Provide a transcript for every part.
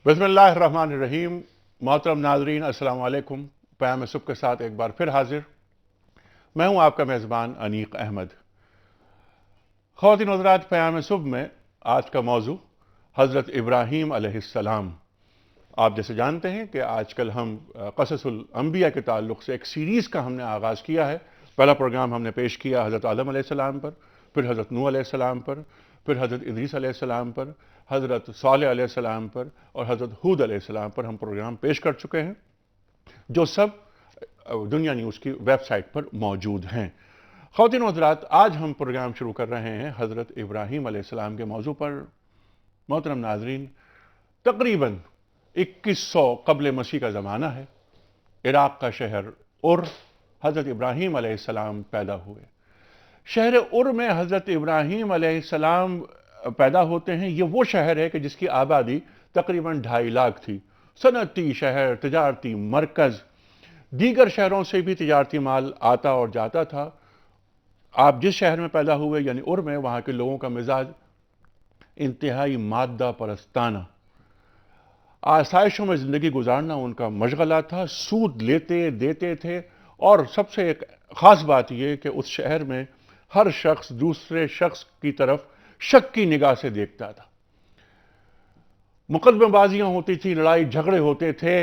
بسم اللہ الرحمن الرحیم۔ محترم ناظرین، السلام علیکم۔ پیام صبح کے ساتھ ایک بار پھر حاضر میں ہوں آپ کا میزبان انیق احمد۔ خواتین و حضرات، پیام صبح میں آج کا موضوع حضرت ابراہیم علیہ السلام۔ آپ جیسے جانتے ہیں کہ آج کل ہم قصص الانبیاء کے تعلق سے ایک سیریز کا ہم نے آغاز کیا ہے۔ پہلا پروگرام ہم نے پیش کیا حضرت آدم علیہ السلام پر، پھر حضرت نوح علیہ السلام پر، پھر حضرت ادریس علیہ السلام پر، حضرت صالح علیہ السلام پر اور حضرت ہود علیہ السلام پر ہم پروگرام پیش کر چکے ہیں، جو سب دنیا نیوز کی ویب سائٹ پر موجود ہیں۔ خواتین و حضرات، آج ہم پروگرام شروع کر رہے ہیں حضرت ابراہیم علیہ السلام کے موضوع پر۔ محترم ناظرین، تقریباً 2100 قبل مسیح کا زمانہ ہے۔ عراق کا شہر حضرت ابراہیم علیہ السلام پیدا ہوئے۔ شہر میں حضرت ابراہیم علیہ السلام پیدا ہوتے ہیں۔ یہ وہ شہر ہے کہ جس کی آبادی تقریباً 2.5 لاکھ تھی۔ صنعتی شہر، تجارتی مرکز، دیگر شہروں سے بھی تجارتی مال آتا اور جاتا تھا۔ آپ جس شہر میں پیدا ہوئے یعنی میں، وہاں کے لوگوں کا مزاج انتہائی مادہ پرستانہ، آسائشوں میں زندگی گزارنا ان کا مشغلہ تھا۔ سود لیتے دیتے تھے، اور سب سے ایک خاص بات یہ کہ اس شہر میں ہر شخص دوسرے شخص کی طرف شک کی نگاہ سے دیکھتا تھا۔ مقدمہ بازیاں ہوتی تھی، لڑائی جھگڑے ہوتے تھے،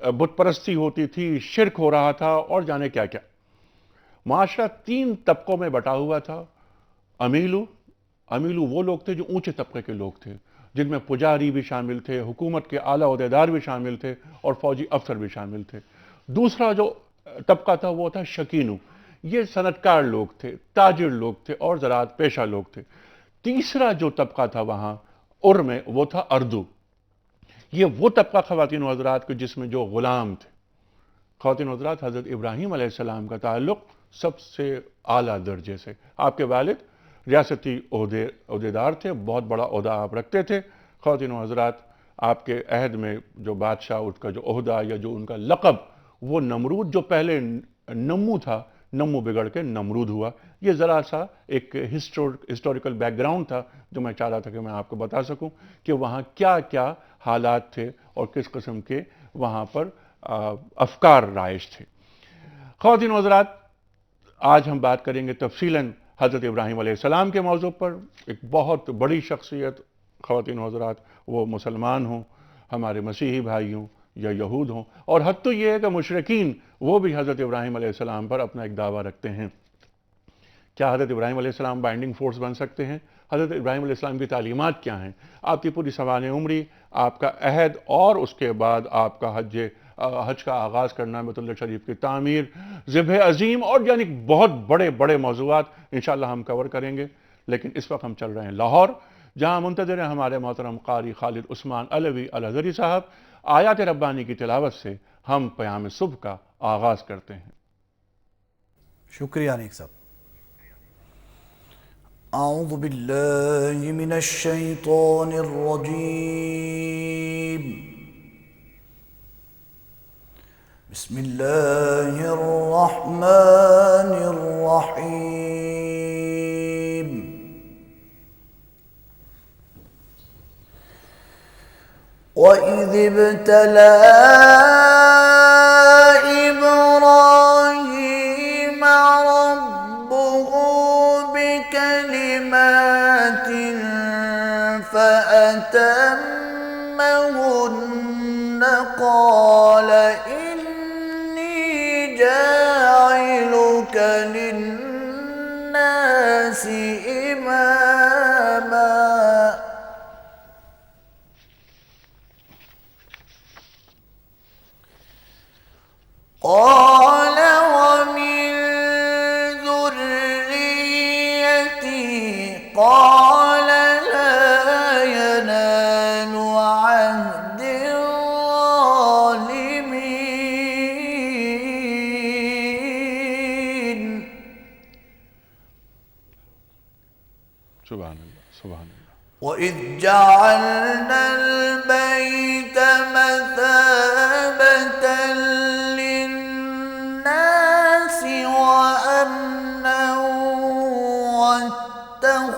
بت پرستی ہوتی تھی، شرک ہو رہا تھا اور جانے کیا کیا۔ معاشرہ 3 طبقوں میں بٹا ہوا تھا۔ امیلو وہ لوگ تھے جو اونچے طبقے کے لوگ تھے، جن میں پجاری بھی شامل تھے، حکومت کے اعلیٰ عہدیدار بھی شامل تھے اور فوجی افسر بھی شامل تھے۔ دوسرا جو طبقہ تھا وہ تھا شکینو، یہ صنعت کار لوگ تھے، تاجر لوگ تھے اور زراعت پیشہ لوگ تھے۔ تیسرا جو طبقہ تھا وہاں میں وہ تھا اردو۔ یہ وہ طبقہ خواتین و حضرات کے جس میں جو غلام تھے۔ خواتین و حضرات، حضرت ابراہیم علیہ السلام کا تعلق سب سے اعلیٰ درجے سے، آپ کے والد ریاستی عہدیدار تھے، بہت بڑا عہدہ آپ رکھتے تھے۔ خواتین و حضرات، آپ کے عہد میں جو بادشاہ اس کا جو عہدہ یا جو ان کا لقب، وہ نمرود، جو پہلے نمو تھا، نمو بگڑ کے نمرود ہوا۔ یہ ذرا سا ایک ہسٹوریکل بیک گراؤنڈ تھا جو میں چاہ رہا تھا کہ میں آپ کو بتا سکوں کہ وہاں کیا کیا حالات تھے اور کس قسم کے وہاں پر افکار رائج تھے۔ خواتین و حضرات، آج ہم بات کریں گے تفصیلاً حضرت ابراہیم علیہ السلام کے موضوع پر۔ ایک بہت بڑی شخصیت، خواتین و حضرات، وہ مسلمان ہوں، ہمارے مسیحی بھائی ہوں یا یہود ہوں، اور حد تو یہ ہے کہ مشرکین وہ بھی حضرت ابراہیم علیہ السلام پر اپنا ایک دعویٰ رکھتے ہیں۔ کیا حضرت ابراہیم علیہ السلام بائنڈنگ فورس بن سکتے ہیں؟ حضرت ابراہیم علیہ السلام کی تعلیمات کیا ہیں؟ آپ کی پوری سوانح عمری، آپ کا عہد اور اس کے بعد آپ کا حج کا آغاز کرنا، بیت اللہ شریف کی تعمیر، ذبح عظیم، اور یعنی بہت بڑے بڑے موضوعات انشاءاللہ ہم کور کریں گے۔ لیکن اس وقت ہم چل رہے ہیں لاہور، جہاں منتظر ہیں ہمارے محترم قاری خالد عثمان علوی الازہری صاحب۔ آیات ربانی کی تلاوت سے ہم پیام صبح کا آغاز کرتے ہیں۔ شکریہ انیق صاحب۔ اعوذ باللہ من الشیطان الرجیم، بسم اللہ الرحمن الرحیم۔ وَإِذِ ابْتَلَىٰ إِبْرَاهِيمَ رَبُّهُ بِكَلِمَاتٍ فَأَتَمَّهُنَّ قَالَ إِنِّي جَاعِلُكَ لِلنَّاسِ إِمَامًا قال ومن ذريتي قال لا ينال عهد الظالمين۔ سبحان اللہ، سبحان اللہ۔ وَإِذْ جَعَلْنَا الْبَيْتَ مَثَابَةً لِلنَّاسِ وَأَمْنًا وَاتَّخِذُوا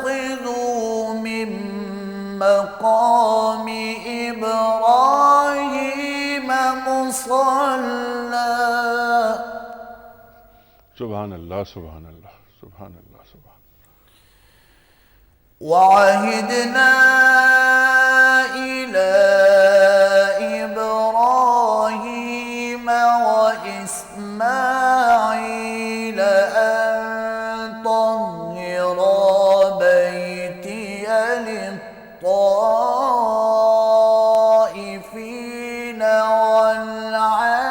مِن مَّقَامِ إِبْرَاهِيمَ سبحان اللہ سبحان اللہ سبحان اللہ سبحان وعهدنا إلى إبراهيم وإسماعيل أن طهرا بيتي للطائفين والعاكفين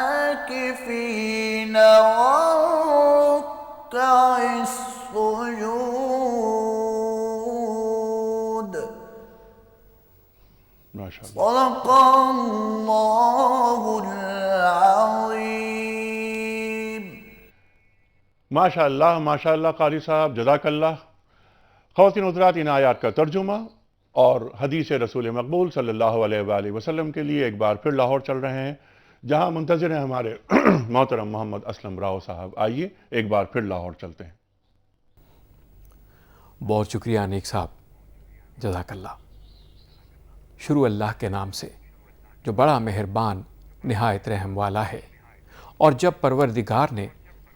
والركع السجود. ماشاء اللہ صدق اللہ العظیم. ماشاء اللہ قاری صاحب، جزاک اللہ. خواتین حضرات، ان آیات کا ترجمہ اور حدیث رسول مقبول صلی اللہ علیہ وآلہ وسلم کے لیے ایک بار پھر لاہور چل رہے ہیں، جہاں منتظر ہیں ہمارے محترم محمد اسلم راؤ صاحب. آئیے ایک بار پھر لاہور چلتے ہیں. بہت شکریہ انیک صاحب، جزاک اللہ. شروع اللہ کے نام سے جو بڑا مہربان نہایت رحم والا ہے. اور جب پروردگار نے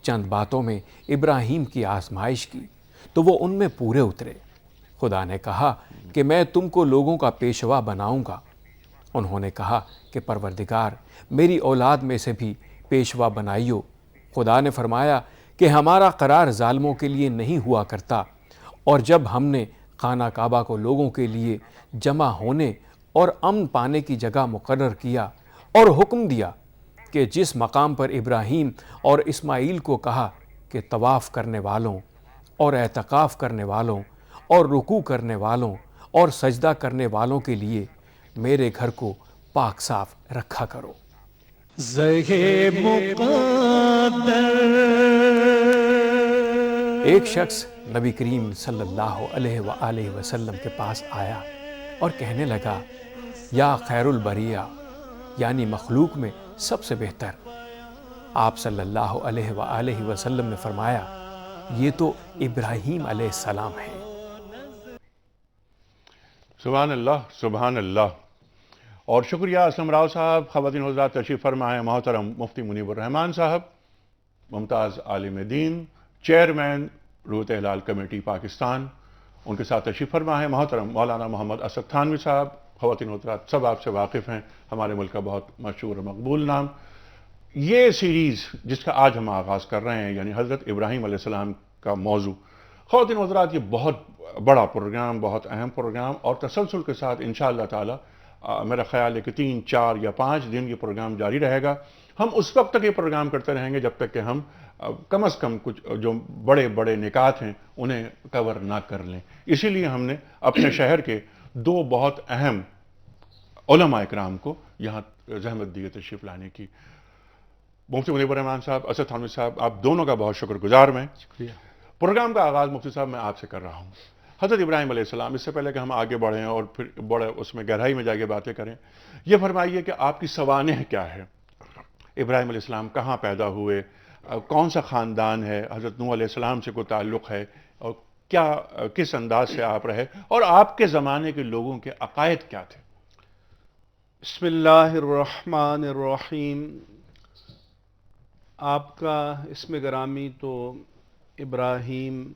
چند باتوں میں ابراہیم کی آزمائش کی تو وہ ان میں پورے اترے. خدا نے کہا کہ میں تم کو لوگوں کا پیشوا بناؤں گا. انہوں نے کہا کہ پروردگار میری اولاد میں سے بھی پیشوا بنائیو. خدا نے فرمایا کہ ہمارا قرار ظالموں کے لیے نہیں ہوا کرتا. اور جب ہم نے خانہ کعبہ کو لوگوں کے لیے جمع ہونے اور امن پانے کی جگہ مقرر کیا اور حکم دیا کہ جس مقام پر ابراہیم اور اسماعیل کو کہا کہ طواف کرنے والوں اور اعتکاف کرنے والوں اور رکوع کرنے والوں اور سجدہ کرنے والوں کے لیے میرے گھر کو پاک صاف رکھا کرو. ایک شخص نبی کریم صلی اللہ علیہ وآلہ وسلم کے پاس آیا اور کہنے لگا، یا خیر البریہ، یعنی مخلوق میں سب سے بہتر. آپ صلی اللہ علیہ وآلہ وسلم نے فرمایا، یہ تو ابراہیم علیہ السلام ہے. سبحان اللہ سبحان اللہ. اور شکریہ اسلم راؤ صاحب. خواتین حضرات، تشریف فرما ہے محترم مفتی منیب الرحمان صاحب، ممتاز عالم دین، چیئرمین روت ہلال کمیٹی پاکستان. ان کے ساتھ تشریف فرما ہے محترم مولانا محمد اسد تھانوی صاحب. خواتین حضرات، سب آپ سے واقف ہیں، ہمارے ملک کا بہت مشہور اور مقبول نام. یہ سیریز جس کا آج ہم آغاز کر رہے ہیں، یعنی حضرت ابراہیم علیہ السلام کا موضوع، خواتین حضرات یہ بہت بڑا پروگرام، بہت اہم پروگرام، اور تسلسل کے ساتھ انشاءاللہ تعالی میرا خیال ہے کہ 3، 4 یا 5 دن یہ پروگرام جاری رہے گا. ہم اس وقت تک یہ پروگرام کرتے رہیں گے جب تک کہ ہم کم از کم کچھ جو بڑے بڑے نکات ہیں انہیں کور نہ کر لیں. اسی لیے ہم نے اپنے شہر کے 2 بہت اہم علماء اکرام کو یہاں زحمت دی تشریف لانے کی. مفتی منیب الرحمان صاحب، اسد تھانوی صاحب، آپ دونوں کا بہت شکر گزار میں. پروگرام کا آغاز مفتی صاحب میں آپ سے کر رہا ہوں. حضرت ابراہیم علیہ السلام، اس سے پہلے کہ ہم آگے بڑھیں اور پھر بڑے اس میں گہرائی میں جا کے باتیں کریں، یہ فرمائیے کہ آپ کی سوانح کیا ہے؟ ابراہیم علیہ السلام کہاں پیدا ہوئے؟ کون سا خاندان ہے؟ حضرت نوح علیہ السلام سے کوئی تعلق ہے؟ اور کیا کس انداز سے آپ رہے؟ اور آپ کے زمانے کے لوگوں کے عقائد کیا تھے؟ بسم اللہ الرحمن الرحیم. آپ کا اسم گرامی تو ابراہیم،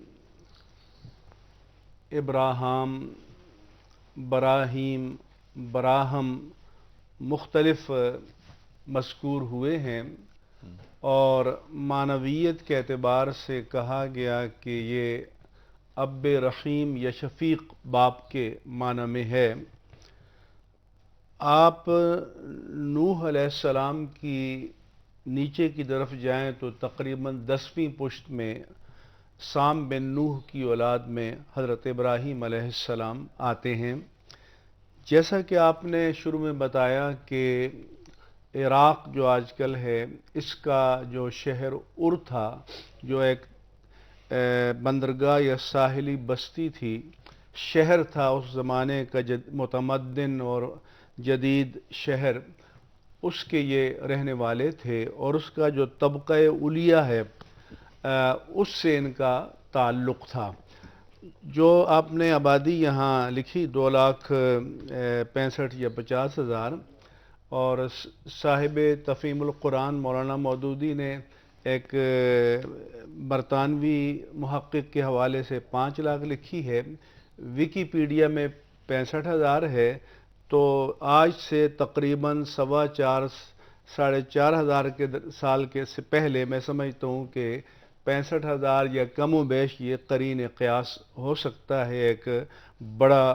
ابراہام، براہیم، براہم مختلف مذکور ہوئے ہیں، اور معنویت کے اعتبار سے کہا گیا کہ یہ اب رحیم یا شفیق باپ کے معنی میں ہے. آپ نوح علیہ السلام کی نیچے کی طرف جائیں تو تقریباً 10ویں پشت میں سام بن نوح کی اولاد میں حضرت ابراہیم علیہ السلام آتے ہیں. جیسا کہ آپ نے شروع میں بتایا کہ عراق جو آج کل ہے، اس کا جو شہر ار تھا، جو ایک بندرگاہ یا ساحلی بستی تھی، شہر تھا اس زمانے کا متمدن اور جدید شہر، اس کے یہ رہنے والے تھے. اور اس کا جو طبقہ علیہ ہے اس سے ان کا تعلق تھا. جو آپ نے آبادی یہاں لکھی 2,65,000 یا 50,000، اور صاحب تفہیم القرآن مولانا مودودی نے ایک برطانوی محقق کے حوالے سے 5 لاکھ لکھی ہے، ویکیپیڈیا میں 65,000 ہے، تو آج سے تقریباً 4.25 ساڑھے 4,000 کے سال کے سے پہلے میں سمجھتا ہوں کہ 65,000 یا کم و بیش یہ قرین قیاس ہو سکتا ہے ایک بڑا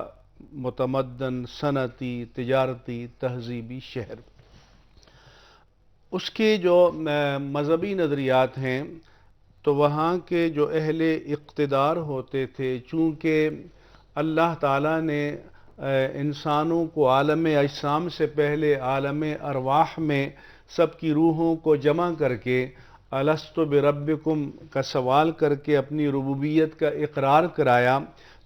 متمدن صنعتی تجارتی تہذیبی شہر۔ اس کے جو مذہبی نظریات ہیں تو وہاں کے جو اہل اقتدار ہوتے تھے، چونکہ اللہ تعالیٰ نے انسانوں کو عالم اجسام سے پہلے عالم ارواح میں سب کی روحوں کو جمع کر کے الستو بربکم کا سوال کر کے اپنی ربوبیت کا اقرار کرایا،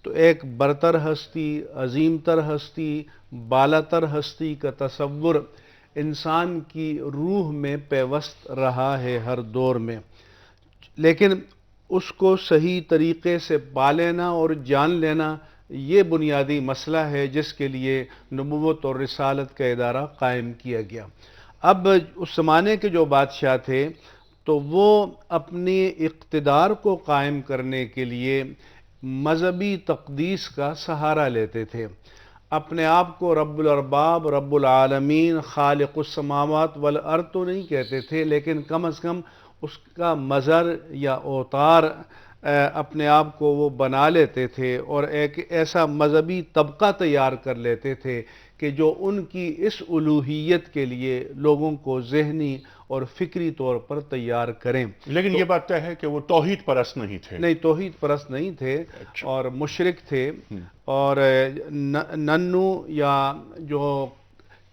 تو ایک برتر ہستی، عظیم تر ہستی، بالا تر ہستی کا تصور انسان کی روح میں پیوست رہا ہے ہر دور میں، لیکن اس کو صحیح طریقے سے پا لینا اور جان لینا یہ بنیادی مسئلہ ہے جس کے لیے نبوت اور رسالت کا ادارہ قائم کیا گیا۔ اب اس زمانے کے جو بادشاہ تھے تو وہ اپنی اقتدار کو قائم کرنے کے لیے مذہبی تقدیس کا سہارا لیتے تھے، اپنے آپ کو رب الارباب، رب العالمین، خالق السماوات والارض تو نہیں کہتے تھے، لیکن کم از کم اس کا مظہر یا اوتار اپنے آپ کو وہ بنا لیتے تھے اور ایک ایسا مذہبی طبقہ تیار کر لیتے تھے کہ جو ان کی اس الوہیت کے لیے لوگوں کو ذہنی اور فکری طور پر تیار کریں۔ لیکن یہ بات طے ہے کہ وہ توحید پرست نہیں تھے۔ نہیں، توحید پرست نہیں تھے اور مشرک تھے، اور ننو یا جو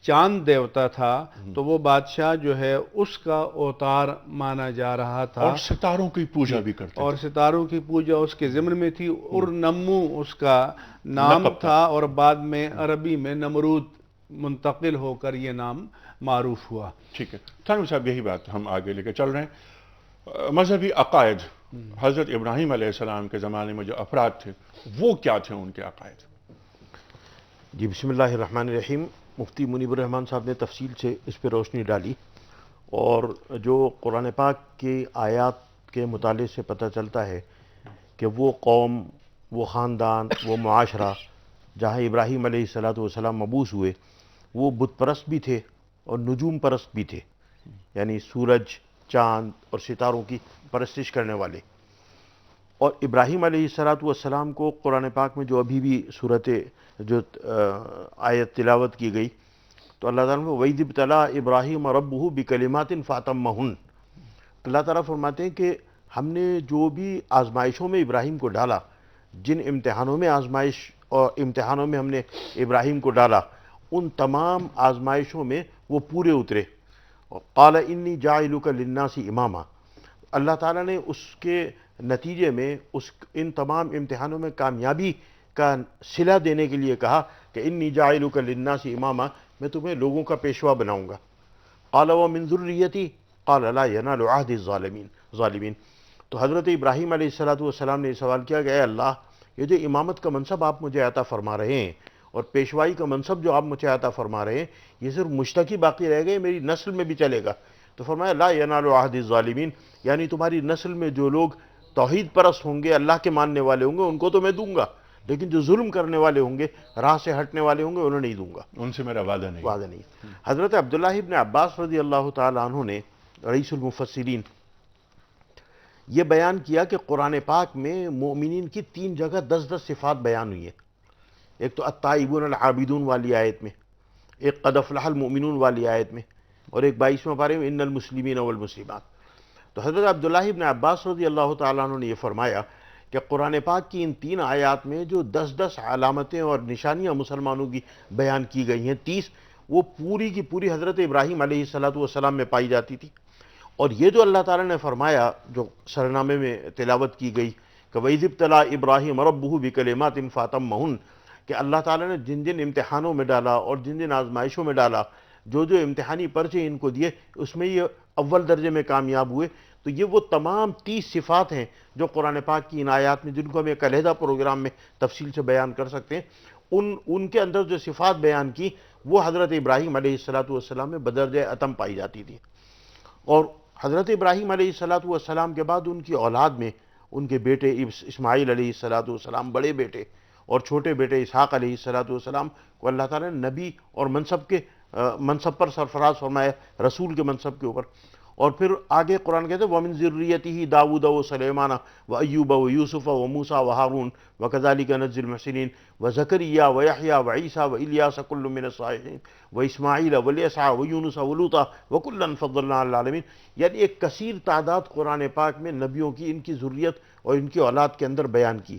چاند دیوتا تھا تو وہ بادشاہ جو ہے اس کا اوتار مانا جا رہا تھا، اور ستاروں کی پوجا بھی کرتے اور ستاروں کی پوجا اس کے ضمن میں تھی۔ ارنمو اس کا نام تھا اور بعد میں عربی میں نمرود منتقل ہو کر یہ نام معروف ہوا۔ ٹھیک ہے تھانوی صاحب، یہی بات ہم آگے لے کے چل رہے ہیں۔ مذہبی عقائد حضرت ابراہیم علیہ السلام کے زمانے میں جو افراد تھے وہ کیا تھے ان کے عقائد؟ جی بسم اللہ الرحمن الرحیم۔ مفتی منیب الرحمان صاحب نے تفصیل سے اس پہ روشنی ڈالی، اور جو قرآن پاک کی آیات کے مطالعے سے پتہ چلتا ہے کہ وہ قوم، وہ خاندان، وہ معاشرہ جہاں ابراہیم علیہ السلام مبعوث ہوئے وہ بت پرست بھی تھے اور نجوم پرست بھی تھے، یعنی سورج، چاند اور ستاروں کی پرستش کرنے والے۔ اور ابراہیم علیہ السلام کو قرآن پاک میں جو ابھی بھی صورت جو آیت تلاوت کی گئی تو اللہ تعالیٰ نے وَإِذِ ابْتَلَىٰ إِبْرَاهِيمَ رَبُّهُ بِكَلِمَاتٍ فَأَتَمَّهُنَّ، اللہ تعالیٰ فرماتے ہیں کہ ہم نے جو بھی آزمائشوں میں ابراہیم کو ڈالا، جن امتحانوں میں آزمائش اور امتحانوں میں ہم نے ابراہیم کو ڈالا، ان تمام آزمائشوں میں وہ پورے اترے۔ قَالَ إِنِّي جَاعِلُكَ لِلنَّاسِ إِمَامًا، اللہ تعالیٰ نے اس کے نتیجے میں ان تمام امتحانوں میں کامیابی کا صلہ دینے کے لیے کہا کہ انی جاعلک للناس اماما، میں تمہیں لوگوں کا پیشوا بناؤں گا۔ قال ومن ذریتی قال لا ینال عہد الظالمین، تو حضرت ابراہیم علیہ السلام نے یہ سوال کیا کہ اے اللہ، یہ جو امامت کا منصب آپ مجھے عطا فرما رہے ہیں اور پیشوائی کا منصب جو آپ مجھے عطا فرما رہے ہیں، یہ صرف مجھ تک ہی باقی رہ گئے، میری نسل میں بھی چلے گا؟ تو فرمایا لا ینال عہد الظالمین، یعنی تمہاری نسل میں جو لوگ توحید پرست ہوں گے، اللہ کے ماننے والے ہوں گے، ان کو تو میں دوں گا، لیکن جو ظلم کرنے والے ہوں گے، راہ سے ہٹنے والے ہوں گے، انہیں نہیں دوں گا، ان سے میرا وعدہ نہیں۔ حضرت عبداللہ ابن عباس رضی اللہ تعالیٰ عنہ نے، رئیس المفسرین، یہ بیان کیا کہ قرآن پاک میں مومنین کی 3 جگہ 10 صفات بیان ہوئی ہیں۔ ایک تو التائبون العابدون والی آیت میں، ایک قد افلح المؤمنون والی آیت میں، اور ایک 22ویں پارے میں ان المسلمین والمسلمات۔ تو حضرت عبداللہ ابن عباس رضی اللہ تعالیٰ عنہ نے یہ فرمایا کہ قرآن پاک کی ان 3 آیات میں جو 10 علامتیں اور نشانیاں مسلمانوں کی بیان کی گئی ہیں، 30، وہ پوری کی پوری حضرت ابراہیم علیہ السلام میں پائی جاتی تھی۔ اور یہ جو اللہ تعالیٰ نے فرمایا، جو سرنامے میں تلاوت کی گئی کہ وَإِذِ ابْتَلَىٰ إِبْرَاهِيمَ رَبُّهُ بِكَلِمَاتٍ فَأَتَمَّهُنَّ، کہ اللہ تعالیٰ نے جن جن امتحانوں میں ڈالا اور جن جن آزمائشوں میں ڈالا، جو جو امتحانی پرچے ان کو دیے، اس میں یہ اول درجے میں کامیاب ہوئے۔ تو یہ وہ تمام 30 صفات ہیں جو قرآن پاک کی ان آیات میں، جن کو ہم ایک علیحدہ پروگرام میں تفصیل سے بیان کر سکتے ہیں، ان کے اندر جو صفات بیان کی وہ حضرت ابراہیم علیہ السلام میں بدرجہ اتم پائی جاتی تھی۔ اور حضرت ابراہیم علیہ الصلوۃ والسلام کے بعد ان کی اولاد میں ان کے بیٹے اسماعیل علیہ الصلوۃ والسلام بڑے بیٹے، اور چھوٹے بیٹے اسحاق علیہ الصلوۃ والسلام کو اللہ تعالیٰ نے نبی اور منصب پر سرفراز فرمایا، رسول کے منصب کے اوپر. اور پھر آگے قرآن کہتے ہیں وَمِن ذُرِّيَّتِهِ داؤد وسلیمان وأیوب ویوسف وموسیٰ وہارون وکذالک نجزی المحسنین وزکریا ویحییٰ وعیسیٰ والیاس کل من الصالحین واسماعیل والیسع ویونس ولوطا وکلا فضلنا علی العالمین. یعنی ایک کثیر تعداد قرآن پاک میں نبیوں کی، ان کی ذریت اور ان کی اولاد کے اندر بیان کی.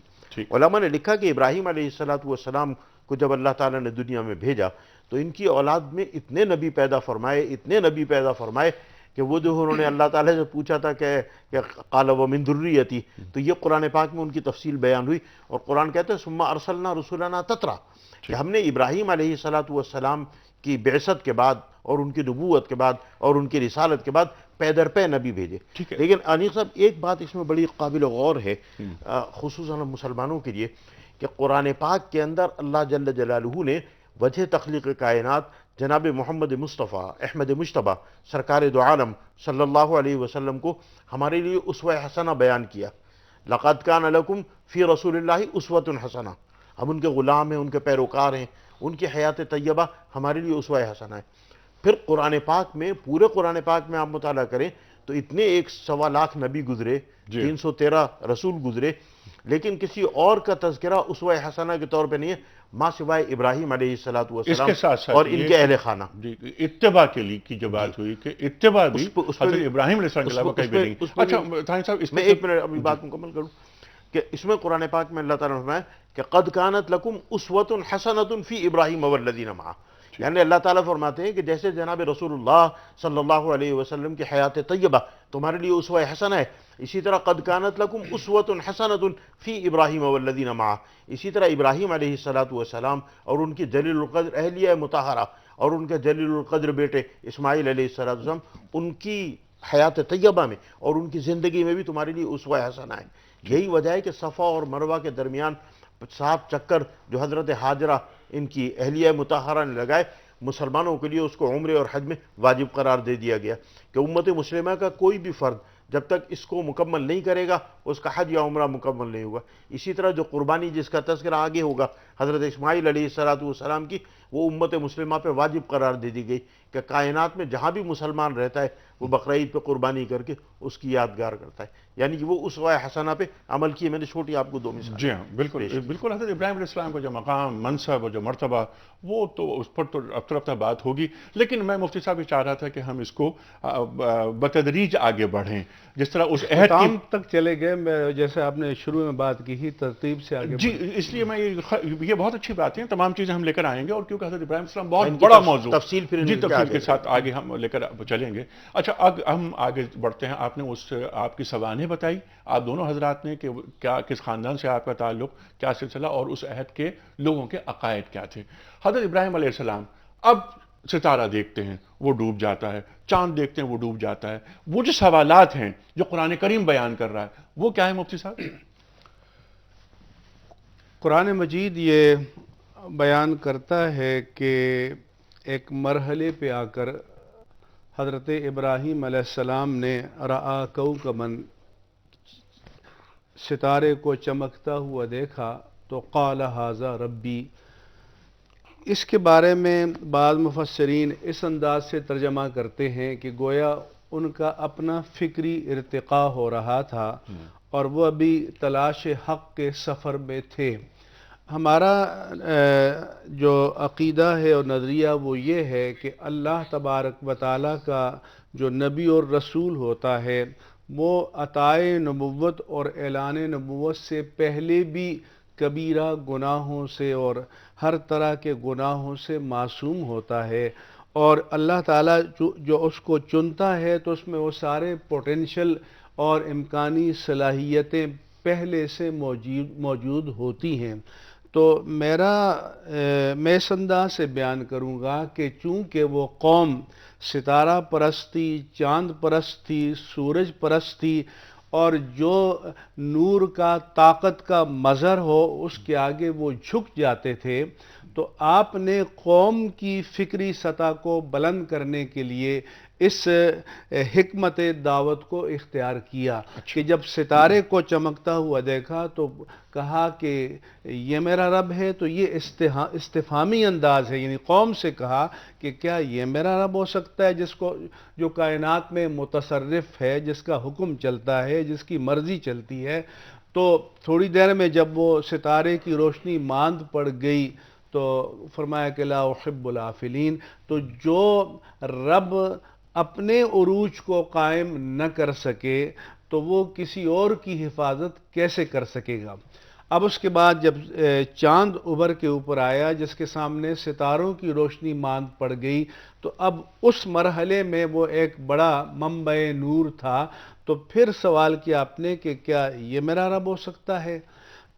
علماء نے لکھا کہ ابراہیم علیہ الصلوۃ والسلام کو جب اللہ تعالیٰ نے دنیا میں بھیجا تو ان کی اولاد میں اتنے نبی پیدا فرمائے کہ وہ جو انہوں نے اللہ تعالیٰ سے پوچھا تھا کہ قال ومن ذریتی، تو یہ قرآن پاک میں ان کی تفصیل بیان ہوئی. اور قرآن کہتا ہے ثم ارسلنا رسلنا تترا، کہ ہم نے ابراہیم علیہ الصلوۃ والسلام کی بعثت کے بعد اور ان کی نبوت کے بعد اور ان کی رسالت کے بعد پے در پے نبی بھیجے. لیکن انیس صاحب ایک بات اس میں بڑی قابل غور ہے خصوصاً مسلمانوں کے لیے، کہ قرآن پاک کے اندر اللہ جل جلالہ نے وجہ تخلیق کائنات جناب محمد مصطفیٰ احمد مجتبیٰ سرکار دو عالم صلی اللہ علیہ وسلم کو ہمارے لیے اسوہ حسنہ بیان کیا. لقد کان لکم فی رسول اللہ اسوۃ حسنہ، ہم ان کے غلام ہیں، ان کے پیروکار ہیں، ان کی حیات طیبہ ہمارے لیے اسوہ حسنہ ہے. پھر قرآن پاک میں، پورے قرآن پاک میں آپ مطالعہ کریں تو اتنے 1.25 لاکھ نبی گزرے، 313 رسول گزرے، لیکن کسی اور کا تذکرہ اسوہ حسنہ کے طور پہ نہیں ہے ماں سوائے ابراہیم علیہ الصلوۃ والسلام اور ان کے اہل خانہ. اتباع کے لیے کی جو بات ہوئی کہ اتباع بھی حضرت ابراہیم علیہ السلام کے علاوہ کہیں بھی نہیں. اچھا تھانی صاحب اس میں ایک منٹ ابھی بات مکمل کروں کہ اس میں قرآن پاک میں اللہ تعالیٰ نے فرمایا کہ قد کانت لکم اسوۃ حسنۃ فی ابراہیم والذین معہ. یعنی اللہ تعالیٰ فرماتے ہیں کہ جیسے جناب رسول اللہ صلی اللہ علیہ وسلم کی حیات طیبہ تمہارے لیے اسوہ حسنہ ہے، اسی طرح قد کانت لکم اسوۃ حسنۃ فی ابراہیم والذین معہ. اسی طرح ابراہیم علیہ الصلوۃ والسلام اور ان کی جلیل القدر اہلیہ مطہرہ اور ان کے جلیل القدر بیٹے اسماعیل علیہ السلام، ان کی حیات طیبہ میں اور ان کی زندگی میں بھی تمہارے لیے اسوہ حسنہ ہے. یہی وجہ ہے کہ صفا اور مروہ کے درمیان 7 چکر جو حضرت حاجرہ ان کی اہلیہ مطہرہ نے لگائے، مسلمانوں کے لیے اس کو عمرے اور حج میں واجب قرار دے دیا گیا کہ امت مسلمہ کا کوئی بھی فرد جب تک اس کو مکمل نہیں کرے گا اس کا حج یا عمرہ مکمل نہیں ہوگا. اسی طرح جو قربانی جس کا تذکرہ آگے ہوگا حضرت اسماعیل علیہ السلام کی، وہ امت مسلمہ پہ واجب قرار دے دی گئی کہ کائنات میں جہاں بھی مسلمان رہتا ہے وہ بقرعید پہ قربانی کر کے اس کی یادگار کرتا ہے. یعنی کہ وہ اسوہ حسنہ پہ عمل کیے. میں نے چھوٹی آپ کو 2 مثال. جی ہاں بالکل بالکل. حضرت ابراہیم علیہ السلام کا جو مقام، منصب اور جو مرتبہ، وہ تو اس پر تو اب رفتہ بات ہوگی. لیکن میں مفتی صاحب یہ چاہ رہا تھا کہ ہم اس کو بتدریج آگے بڑھیں، جس طرح اس عہد اختتام تک چلے گئے. میں جیسے آپ نے شروع میں بات کی تھی ترتیب سے آگے جی، اس لیے میں یہ بہت اچھی بات ہے، تمام چیزیں ہم لے کر آئیں گے. اور کیونکہ حضرت ابراہیم علیہ السلام بہت بڑا موضوع، تفصیل پھر جی تفصیل کے ساتھ آگے ہم لے کر چلیں گے. اچھا ہم آگے بڑھتے ہیں. آپ نے آپ کی سوانح بتائی آپ دونوں حضرات نے کہ کیا کس خاندان سے آپ کا تعلق، کیا سلسلہ اور اس عہد کے لوگوں کے عقائد کیا تھے. حضرت ابراہیم علیہ السلام اب ستارہ دیکھتے ہیں وہ ڈوب جاتا ہے، چاند دیکھتے ہیں وہ ڈوب جاتا ہے. وہ جو سوالات ہیں جو قرآن کریم بیان کر رہا ہے وہ کیا ہے مفتی صاحب؟ قرآن مجید یہ بیان کرتا ہے کہ ایک مرحلے پہ آ کر حضرت ابراہیم علیہ السلام نے رآ کوکباً، ستارے کو چمکتا ہوا دیکھا تو قال ھذا ربی. اس کے بارے میں بعض مفسرین اس انداز سے ترجمہ کرتے ہیں کہ گویا ان کا اپنا فکری ارتقاء ہو رہا تھا اور وہ ابھی تلاش حق کے سفر میں تھے. ہمارا جو عقیدہ ہے اور نظریہ وہ یہ ہے کہ اللہ تبارک و تعالیٰ کا جو نبی اور رسول ہوتا ہے وہ عطائے نبوت اور اعلان نبوت سے پہلے بھی کبیرہ گناہوں سے اور ہر طرح کے گناہوں سے معصوم ہوتا ہے. اور اللہ تعالیٰ جو اس کو چنتا ہے تو اس میں وہ سارے پوٹینشل اور امکانی صلاحیتیں پہلے سے موجود ہوتی ہیں. تو میں اس انداز سے بیان کروں گا کہ چونکہ وہ قوم ستارہ پرستی، چاند پرستی، سورج پرستی اور جو نور کا طاقت کا مظہر ہو اس کے آگے وہ جھک جاتے تھے، تو آپ نے قوم کی فکری سطح کو بلند کرنے کے لیے اس حکمت دعوت کو اختیار کیا کہ جب ستارے کو چمکتا ہوا دیکھا تو کہا کہ یہ میرا رب ہے، تو یہ استفہامی انداز ہے، یعنی قوم سے کہا کہ کیا یہ میرا رب ہو سکتا ہے جو کائنات میں متصرف ہے، جس کا حکم چلتا ہے، جس کی مرضی چلتی ہے۔ تو تھوڑی دیر میں جب وہ ستارے کی روشنی ماند پڑ گئی تو فرمایا کہ لا احب الافلین، تو جو رب اپنے عروج کو قائم نہ کر سکے تو وہ کسی اور کی حفاظت کیسے کر سکے گا۔ اب اس کے بعد جب چاند ابھر کے اوپر آیا جس کے سامنے ستاروں کی روشنی ماند پڑ گئی، تو اب اس مرحلے میں وہ ایک بڑا منبع نور تھا، تو پھر سوال کیا آپ نے کہ کیا یہ میرا رب ہو سکتا ہے؟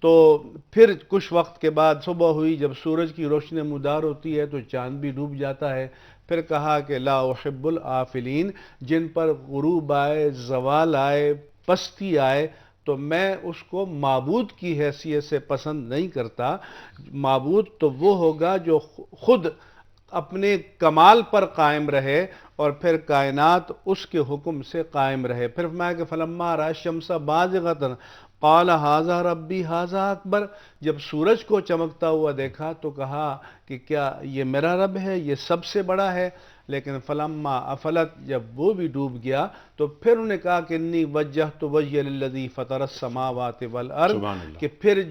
تو پھر کچھ وقت کے بعد صبح ہوئی، جب سورج کی روشنی نمودار ہوتی ہے تو چاند بھی ڈوب جاتا ہے۔ پھر کہا کہ لا احب الافلین، جن پر غروب آئے، زوال آئے، پستی آئے، تو میں اس کو معبود کی حیثیت سے پسند نہیں کرتا۔ معبود تو وہ ہوگا جو خود اپنے کمال پر قائم رہے اور پھر کائنات اس کے حکم سے قائم رہے۔ پھر فرمایا کہ فلما رأى الشمس بازغة قال ھذا ربی ھذا اکبر، جب سورج کو چمکتا ہوا دیکھا تو کہا کہ کیا یہ میرا رب ہے، یہ سب سے بڑا ہے۔ لیکن فلما افلت، جب وہ بھی ڈوب گیا تو پھر انہوں نے کہا کہ انی وجہت وجہی للذی فطر السماوات والارض، سبحان اللہ۔ کہ پھر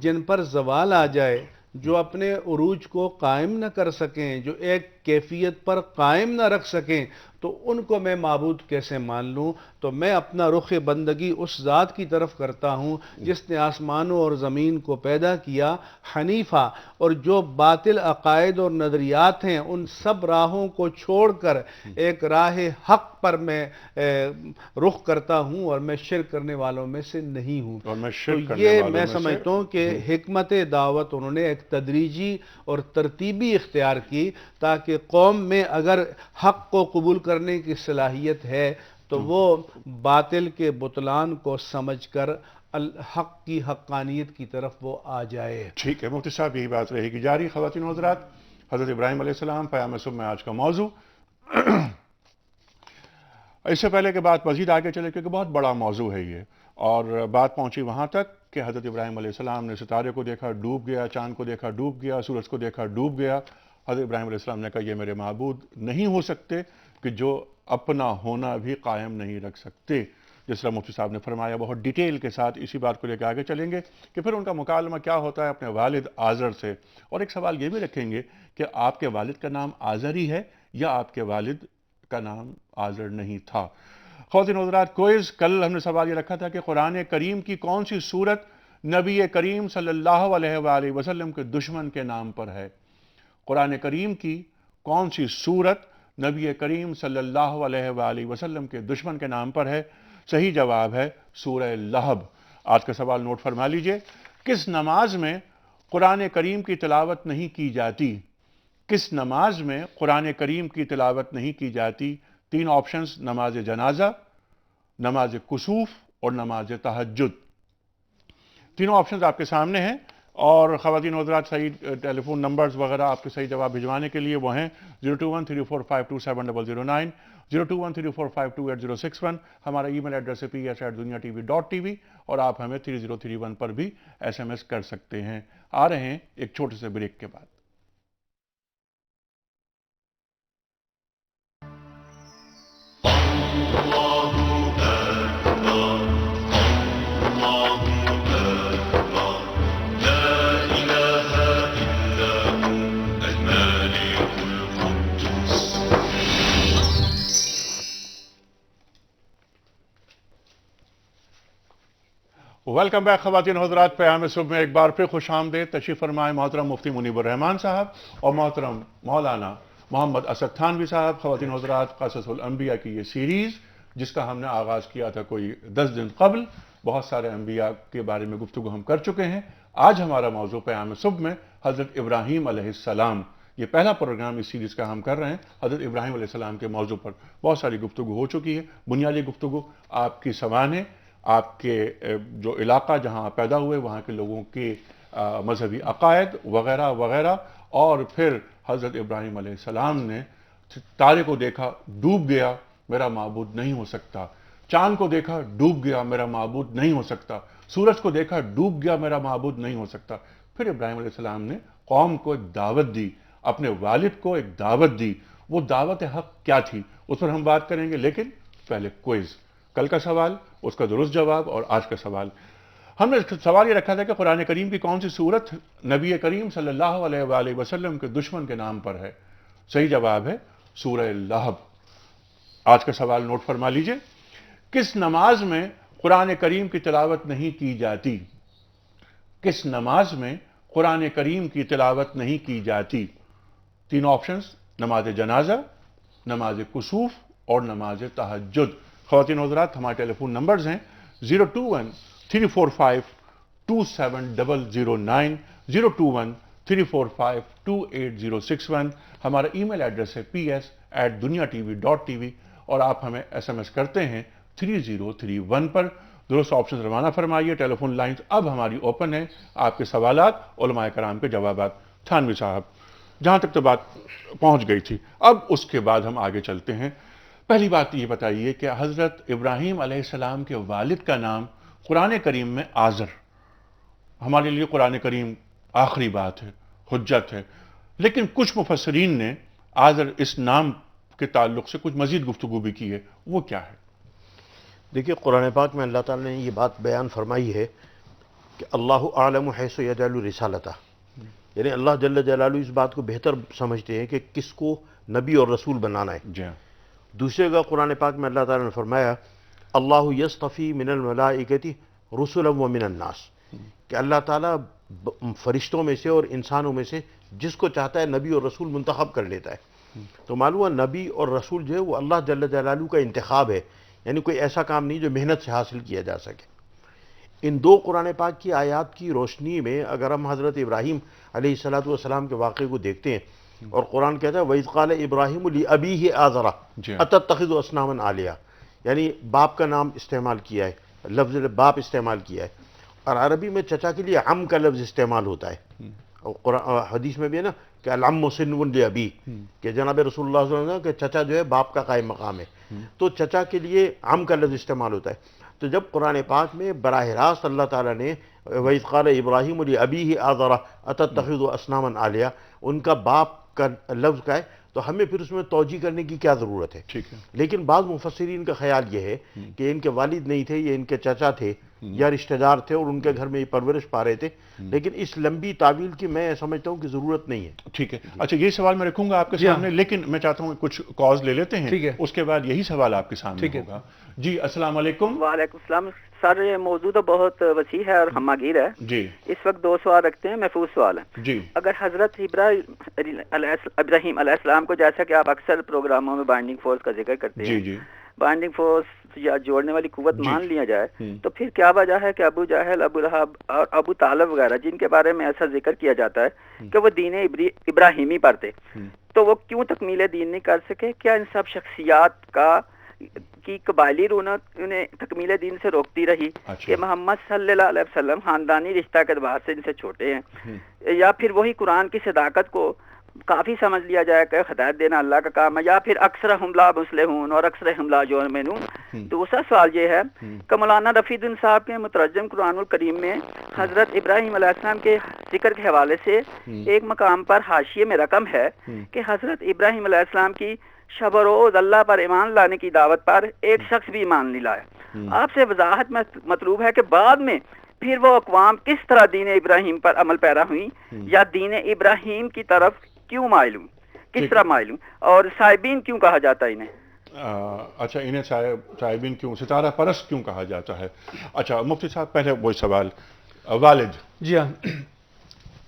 جن پر زوال آ جائے، جو اپنے عروج کو قائم نہ کر سکیں، جو ایک کیفیت پر قائم نہ رکھ سکیں، تو ان کو میں معبود کیسے مان لوں؟ تو میں اپنا رخ بندگی اس ذات کی طرف کرتا ہوں جس نے آسمانوں اور زمین کو پیدا کیا حنیفہ، اور جو باطل عقائد اور نظریات ہیں ان سب راہوں کو چھوڑ کر ایک راہ حق پر میں رخ کرتا ہوں، اور میں شرک کرنے والوں میں سے نہیں ہوں۔ اور میں تو شرک کرنے یہ والوں میں سے سمجھتا ہوں کہ حکمت دعوت انہوں نے ایک تدریجی اور ترتیبی اختیار کی، تاکہ قوم میں اگر حق کو قبول کرنے کی صلاحیت ہے تو وہ باطل کے بطلان کو سمجھ کر الحق کی حقانیت کی طرف وہ آ جائے۔ ٹھیک ہے مفتی صاحب، یہی بات رہے گی جاری۔ خواتین و حضرات، حضرت ابراہیم علیہ السلام پیام صبح میں آج کا موضوع۔ اس سے پہلے کہ بات مزید آگے چلے، کیونکہ بہت بڑا موضوع ہے یہ، اور بات پہنچی وہاں تک کہ حضرت ابراہیم علیہ السلام نے ستارے کو دیکھا ڈوب گیا، چاند کو دیکھا ڈوب گیا، سورج کو دیکھا ڈوب گیا۔ حضرت ابراہیم علیہ السلام نے کہا یہ میرے معبود نہیں ہو سکتے کہ جو اپنا ہونا بھی قائم نہیں رکھ سکتے۔ جس طرح مفتی صاحب نے فرمایا، بہت ڈیٹیل کے ساتھ اسی بات کو لے کے آگے چلیں گے کہ پھر ان کا مکالمہ کیا ہوتا ہے اپنے والد آزر سے، اور ایک سوال یہ بھی رکھیں گے کہ آپ کے والد کا نام آزر ہی ہے یا آپ کے والد کا نام آزر نہیں تھا۔ خواتین و حضرات، کوئز، کل ہم نے سوال یہ رکھا تھا کہ قرآن کریم کی کون سی سورت نبی کریم صلی اللہ علیہ وآلہ وسلم کے دشمن کے نام پر ہے؟ قرآن کریم کی کون سی سورت نبی کریم صلی اللہ علیہ وآلہ وسلم کے دشمن کے نام پر ہے؟ صحیح جواب ہے سورہ لہب۔ آج کا سوال نوٹ فرما لیجئے، کس نماز میں قرآن کریم کی تلاوت نہیں کی جاتی؟ کس نماز میں قرآن کریم کی تلاوت نہیں کی جاتی؟ تین آپشنز: نماز جنازہ، نماز کسوف اور نماز تہجد۔ تینوں آپشنز آپ کے سامنے ہیں، اور خواتین و حضرات صحیح ٹیلی فون نمبرز وغیرہ آپ کے صحیح جواب بھجوانے کے لیے وہ ہیں 02134527009، 02134528061، ہمارا ای میل ایڈریس ہے ps@duniatv.tv، اور آپ ہمیں 3031 پر بھی SMS کر سکتے ہیں۔ آ رہے ہیں ایک چھوٹے سے بریک کے بعد۔ ویلکم بیک خواتین و حضرات، پیام صبح میں ایک بار پھر خوش آمدید۔ تشریف فرمائے محترم مفتی منیب الرحمان صاحب اور محترم مولانا محمد اسد تھانوی صاحب۔ خواتین و حضرات، قصص الانبیاء کی یہ سیریز جس کا ہم نے آغاز کیا تھا کوئی 10 دن قبل، بہت سارے انبیاء کے بارے میں گفتگو ہم کر چکے ہیں۔ آج ہمارا موضوع پیام صبح میں حضرت ابراہیم علیہ السلام، یہ پہلا پروگرام اس سیریز کا ہم کر رہے ہیں۔ حضرت ابراہیم علیہ السلام کے موضوع پر بہت ساری گفتگو ہو چکی ہے، بنیادی گفتگو آپ کی سوانح، آپ کے جو علاقہ جہاں آپ پیدا ہوئے وہاں کے لوگوں کے مذہبی عقائد وغیرہ وغیرہ، اور پھر حضرت ابراہیم علیہ السلام نے تارے کو دیکھا، ڈوب گیا، میرا معبود نہیں ہو سکتا، چاند کو دیکھا، ڈوب گیا، میرا معبود نہیں ہو سکتا، سورج کو دیکھا، ڈوب گیا، میرا معبود نہیں ہو سکتا۔ پھر ابراہیم علیہ السلام نے قوم کو ایک دعوت دی، اپنے والد کو ایک دعوت دی۔ وہ دعوت حق کیا تھی اس پر ہم بات کریں گے، لیکن پہلے کوئز، کل کا سوال، اس کا درست جواب، اور آج کا سوال۔ ہم نے سوال یہ رکھا تھا کہ قرآن کریم کی کون سی صورت نبی کریم صلی اللہ علیہ وآلہ وسلم کے دشمن کے نام پر ہے؟ صحیح جواب ہے سورہ لہب۔ آج کا سوال نوٹ فرما لیجئے، کس نماز میں قرآن کریم کی تلاوت نہیں کی جاتی؟ کس نماز میں قرآن کریم کی تلاوت نہیں کی جاتی؟ تین آپشنز: نماز جنازہ، نماز کسوف اور نماز تہجد۔ خواتین و حضرات، ہمارے ٹیلی فون نمبرز ہیں 021-345-27009، 021-345-28061۔ ہمارا ای میل ایڈریس ہے ps@duniatv.tv، اور آپ ہمیں SMS کرتے ہیں 3031 پر۔ درست آپشن روانہ فرمائیے۔ ٹیلی فون لائنز اب ہماری اوپن ہیں، آپ کے سوالات، علماء کرام کے جوابات۔ تھانوی صاحب، جہاں تک تو بات پہنچ گئی تھی، اب اس کے بعد ہم آگے چلتے ہیں۔ پہلی بات یہ بتائیے کہ حضرت ابراہیم علیہ السلام کے والد کا نام قرآن کریم میں آزر، ہمارے لیے قرآن کریم آخری بات ہے، حجت ہے، لیکن کچھ مفسرین نے آزر اس نام کے تعلق سے کچھ مزید گفتگو بھی کی ہے، وہ کیا ہے؟ دیکھیے، قرآن پاک میں اللہ تعالیٰ نے یہ بات بیان فرمائی ہے کہ اللہ اعلم حیث یجعل رسالتہ، یعنی اللہ جل جلالہ اس بات کو بہتر سمجھتے ہیں کہ کس کو نبی اور رسول بنانا ہے۔ جی ہاں، دوسرے کا قرآن پاک میں اللہ تعالیٰ نے فرمایا اللہ یصطفی من الملائکۃ رسلا ومن الناس، کہ اللہ تعالیٰ فرشتوں میں سے اور انسانوں میں سے جس کو چاہتا ہے نبی اور رسول منتخب کر لیتا ہے۔ تو معلوم ہے نبی اور رسول جو ہے وہ اللہ جل جلالہ کا انتخاب ہے، یعنی کوئی ایسا کام نہیں جو محنت سے حاصل کیا جا سکے۔ ان دو قرآن پاک کی آیات کی روشنی میں اگر ہم حضرت ابراہیم علیہ السلام کے واقعے کو دیکھتے ہیں، اور قرآن کہتا ہے وَإِذْ قَالَ إِبْرَاهِيمُ لِأَبِيهِ آزَرَ أَتَتَّخِذُ أَصْنَامًا آلِهَةً، یعنی باپ کا نام استعمال کیا ہے، لفظ باپ استعمال کیا ہے، اور عربی میں چچا کے لیے عم کا لفظ استعمال ہوتا ہے، اور حدیث میں بھی ہے نا کہ العم صنو لأبی، کہ جناب رسول اللہ صلی اللہ علیہ وسلم کہ چچا جو ہے باپ کا قائم مقام ہے، تو چچا کے لیے عم کا لفظ استعمال ہوتا ہے۔ تو جب قرآن پاک میں براہ راست اللہ تعالیٰ نے وَإِذْ قَالَ إِبْرَاهِيمُ لِأَبِيهِ آزَرَ أَتَتَّخِذُ أَصْنَامًا آلِهَةً، ان کا باپ کا لفظ کا ہے، تو ہمیں پھر اس میں توجہ کرنے کی کیا ضرورت ہے؟ ٹھیک ہے، لیکن بعض مفسرین کا خیال یہ ہے کہ ان کے والد نہیں تھے، یہ ان کے چچا تھے یا رشتہ دار تھے، اور ان کے گھر میں یہ پرورش پا رہے تھے، لیکن اس لمبی تعویل کی میں سمجھتا ہوں کہ ضرورت نہیں ہے۔ ٹھیک ہے۔ اچھا، یہ سوال میں رکھوں گا آپ کے سامنے، لیکن میں چاہتا ہوں کہ کچھ کاز لے لیتے ہیں، ٹھیک ہے، اس کے بعد یہی سوال آپ کے سامنے ہوگا۔ جی السلام علیکم۔ وعلیکم السلام سر، یہ موضوع تو بہت وسیع ہے اور ہمہ گیر ہے۔ جی اس وقت دو سوال رکھتے ہیں، محفوظ سوال ہے۔ جی اگر حضرت ابراہیم علیہ السلام کو، جیسا کہ آپ اکثر پروگراموں میں بائنڈنگ فورس کا ذکر کرتے جی ہیں، جی بائنڈنگ فورس یا جوڑنے والی قوت جی مان لیا جائے، تو پھر کیا وجہ ہے کہ ابو جہل، ابو لہب اور ابو طالب وغیرہ جن کے بارے میں ایسا ذکر کیا جاتا ہے کہ وہ دین ابراہیمی پر تھے، تو وہ کیوں تکمیل دین نہیں کر سکے؟ کیا ان سب شخصیات کی قبائلی رونق انہیں تکمیل دین سے روکتی رہی کہ محمد صلی اللہ علیہ وسلم خاندانی رشتہ کے اعتبار سے ان سے چھوٹے ہیں، یا پھر وہی قرآن کی صداقت کو کافی سمجھ لیا جائے کہ ہدایت دینا اللہ کا کام ہے، یا پھر اکثر حملہ مسلمون اور اکثر حملہ جرمون؟ دوسرا سوال یہ ہے کہ مولانا رفیع الدین صاحب کے مترجم قرآن الکریم میں حضرت ابراہیم علیہ السلام کے ذکر کے حوالے سے ایک مقام پر حاشیے میں رقم ہے کہ حضرت ابراہیم علیہ السلام کی شب و روز اللہ پر ایمان لانے کی دعوت پر ایک شخص بھی ایمان نہیں لایا۔ آپ سے وضاحت مطلوب ہے کہ بعد میں پھر وہ اقوام کس طرح دین ابراہیم پر عمل پیرا ہوئی، یا دین ابراہیم کی طرف کیوں مائل ہوئی، کس طرح مائل ہوئی، اور صاحبین کیوں کہا جاتا ہے انہیں؟ اچھا، انہیں صاحبین کیوں، ستارہ پرست کیوں کہا جاتا ہے؟ اچھا مفتی صاحب، پہلے وہی سوال، والد۔ جی ہاں،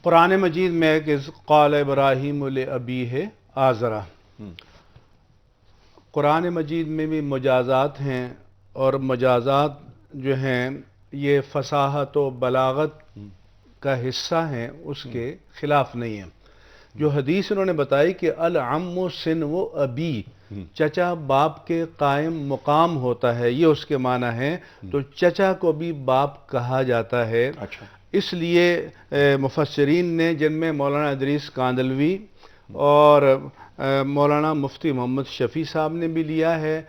قرآن مجید میں کہ قال ابراہیم لأبیہ آزرا، قرآن مجید میں بھی مجازات ہیں، اور مجازات جو ہیں یہ فصاحت و بلاغت کا حصہ ہیں، اس کے خلاف نہیں ہیں۔ جو حدیث انہوں نے بتائی کہ العم سن و ابی، چچا باپ کے قائم مقام ہوتا ہے، یہ اس کے معنی ہے، تو چچا کو بھی باپ کہا جاتا ہے۔ اس لیے مفسرین نے، جن میں مولانا ادریس کاندلوی اور مولانا مفتی محمد شفیع صاحب نے بھی لیا ہے،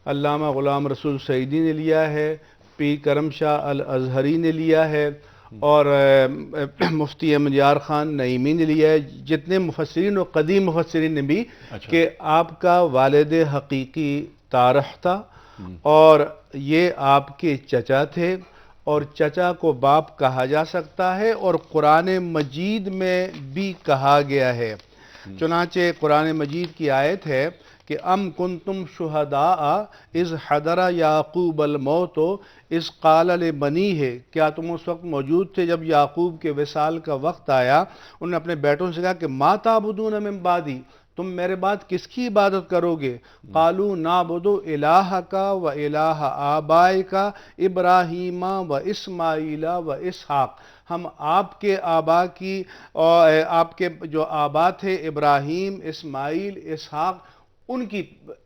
علامہ غلام رسول سعیدی نے لیا ہے، پیر کرم شاہ الازہری نے لیا ہے، اور مفتی احمد یار خان نعیمی نے لیا ہے، جتنے مفسرین اور قدیم مفسرین نے بھی، کہ آپ کا والد حقیقی طارح تھا اور یہ آپ کے چچا تھے، اور چچا کو باپ کہا جا سکتا ہے، اور قرآن مجید میں بھی کہا گیا ہے۔ چنانچہ قرآن مجید کی آیت ہے کہ ام کنتم شہداء اذ حضر یعقوب الموت اذ قال لبنیہ، کیا تم اس وقت موجود تھے جب یعقوب کے وصال کا وقت آیا، انہوں نے اپنے بیٹوں سے کہا کہ ما تعبدون من بعدی، تم میرے بعد کس کی عبادت کرو گے؟ قالوا نعبد الہک و الہ آبائک ابراہیم و اسماعیل و اسحاق، ہم آپ کے آبا کی اور آپ کے جو آبا تھے ابراہیم، اسماعیل، اسحاق، ان کی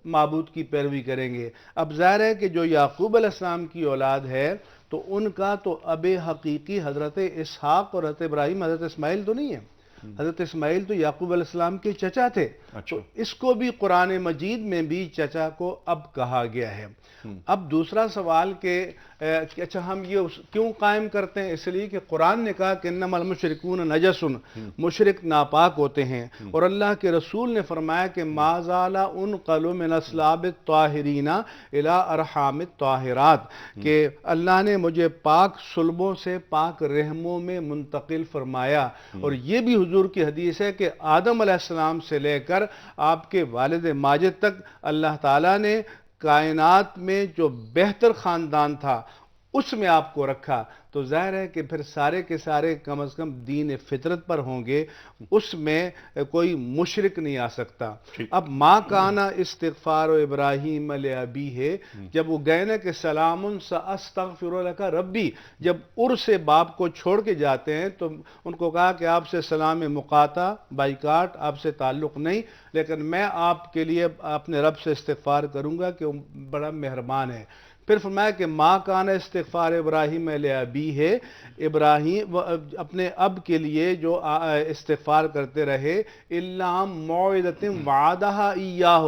معبود کی پیروی کریں گے۔ اب ظاہر ہے کہ جو یعقوب علیہ السلام کی اولاد ہے تو ان کا تو اب حقیقی حضرت اسحاق اور حضرت ابراہیم، حضرت اسماعیل تو نہیں ہے۔ حضرت اسماعیل تو یعقوب علیہ السلام کے چچا تھے، تو اس کو بھی قرآن مجید میں بھی چچا کو اب کہا گیا ہے۔ اب دوسرا سوال کہ اچھا ہم یہ کیوں قائم کرتے ہیں؟ اس لیے کہ قرآن نے کہا کہ انما المشرکون نجس، مشرک ناپاک ہوتے ہیں، اور اللہ کے رسول نے فرمایا کہ ما زال انقل من اصلاب الطاہرین الی ارحام الطاہرات، کہ اللہ نے مجھے پاک صلبوں سے پاک رحموں میں منتقل فرمایا۔ اور یہ بھی حضور کی حدیث ہے کہ آدم علیہ السلام سے لے کر آپ کے والد ماجد تک اللہ تعالیٰ نے کائنات میں جو بہتر خاندان تھا اس میں آپ کو رکھا، تو ظاہر ہے کہ پھر سارے کے سارے کم از کم دین فطرت پر ہوں گے، اس میں کوئی مشرک نہیں آ سکتا۔ اب ما کانا استغفار ابراہیم لابیہ، جب وہ گئے نا کہ سلام ساستغفر لک ربی، جب ار سے باپ کو چھوڑ کے جاتے ہیں تو ان کو کہا کہ آپ سے سلام مقاطع، بائیکاٹ، آپ سے تعلق نہیں، لیکن میں آپ کے لیے اپنے رب سے استغفار کروں گا کہ وہ بڑا مہربان ہے۔ پھر فرمایا کہ ما کان استغفار ابراہیم لابیہ، ابراہیم اپنے اب کے لیے جو استغفار کرتے رہے، الا موعدۃ وعدہا ایاہ،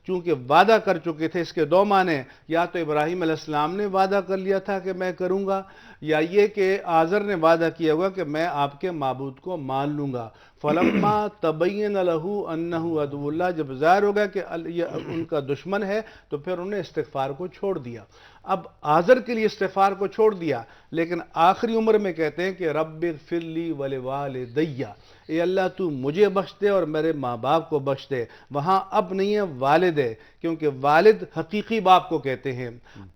چونکہ وعدہ کر چکے تھے۔ اس کے دو معنی، یا تو ابراہیم علیہ السلام نے وعدہ کر لیا تھا کہ میں کروں گا، یا یہ کہ آزر نے وعدہ کیا ہوگا کہ میں آپ کے معبود کو مان لوں گا۔ فلما تبین لہ انہ عدو اللہ، جب ظاہر ہوگا کہ یہ ان کا دشمن ہے تو پھر انہوں نے استغفار کو چھوڑ دیا۔ اب آزر کے لیے استغفار کو چھوڑ دیا، لیکن آخری عمر میں کہتے ہیں کہ رب اغفر لی ولوالدی، اے اللہ تو مجھے بخش دے اور میرے ماں باپ کو بخش دے۔ وہاں اب نہیں ہے، والد ہے، کیونکہ والد حقیقی باپ کو کہتے ہیں۔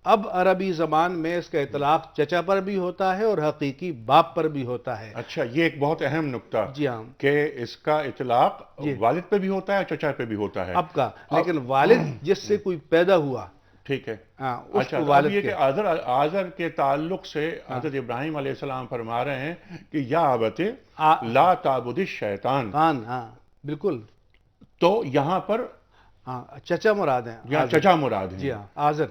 اب عربی زبان میں اس کا اطلاق چچا پر بھی ہوتا ہے اور حقیقی باپ پر بھی ہوتا ہے۔ اچھا، یہ ایک بہت اہم نکتہ جی ہاں، کہ اس کا اطلاق والد پہ بھی ہوتا ہے اور چچا پہ بھی ہوتا ہے۔ اب کا، لیکن والد جس سے کوئی پیدا ہوا، ٹھیک ہے۔ اس اچھا، کو اب والد یہ کہ آزر کے تعلق سے حضرت ابراہیم علیہ السلام فرما رہے ہیں کہ یا ابت لا تعبد الشیطان، ہاں بالکل، تو یہاں پر ہاں چچا مراد ہیں، یہاں چچا مراد ہیں۔ جی ہاں، آزر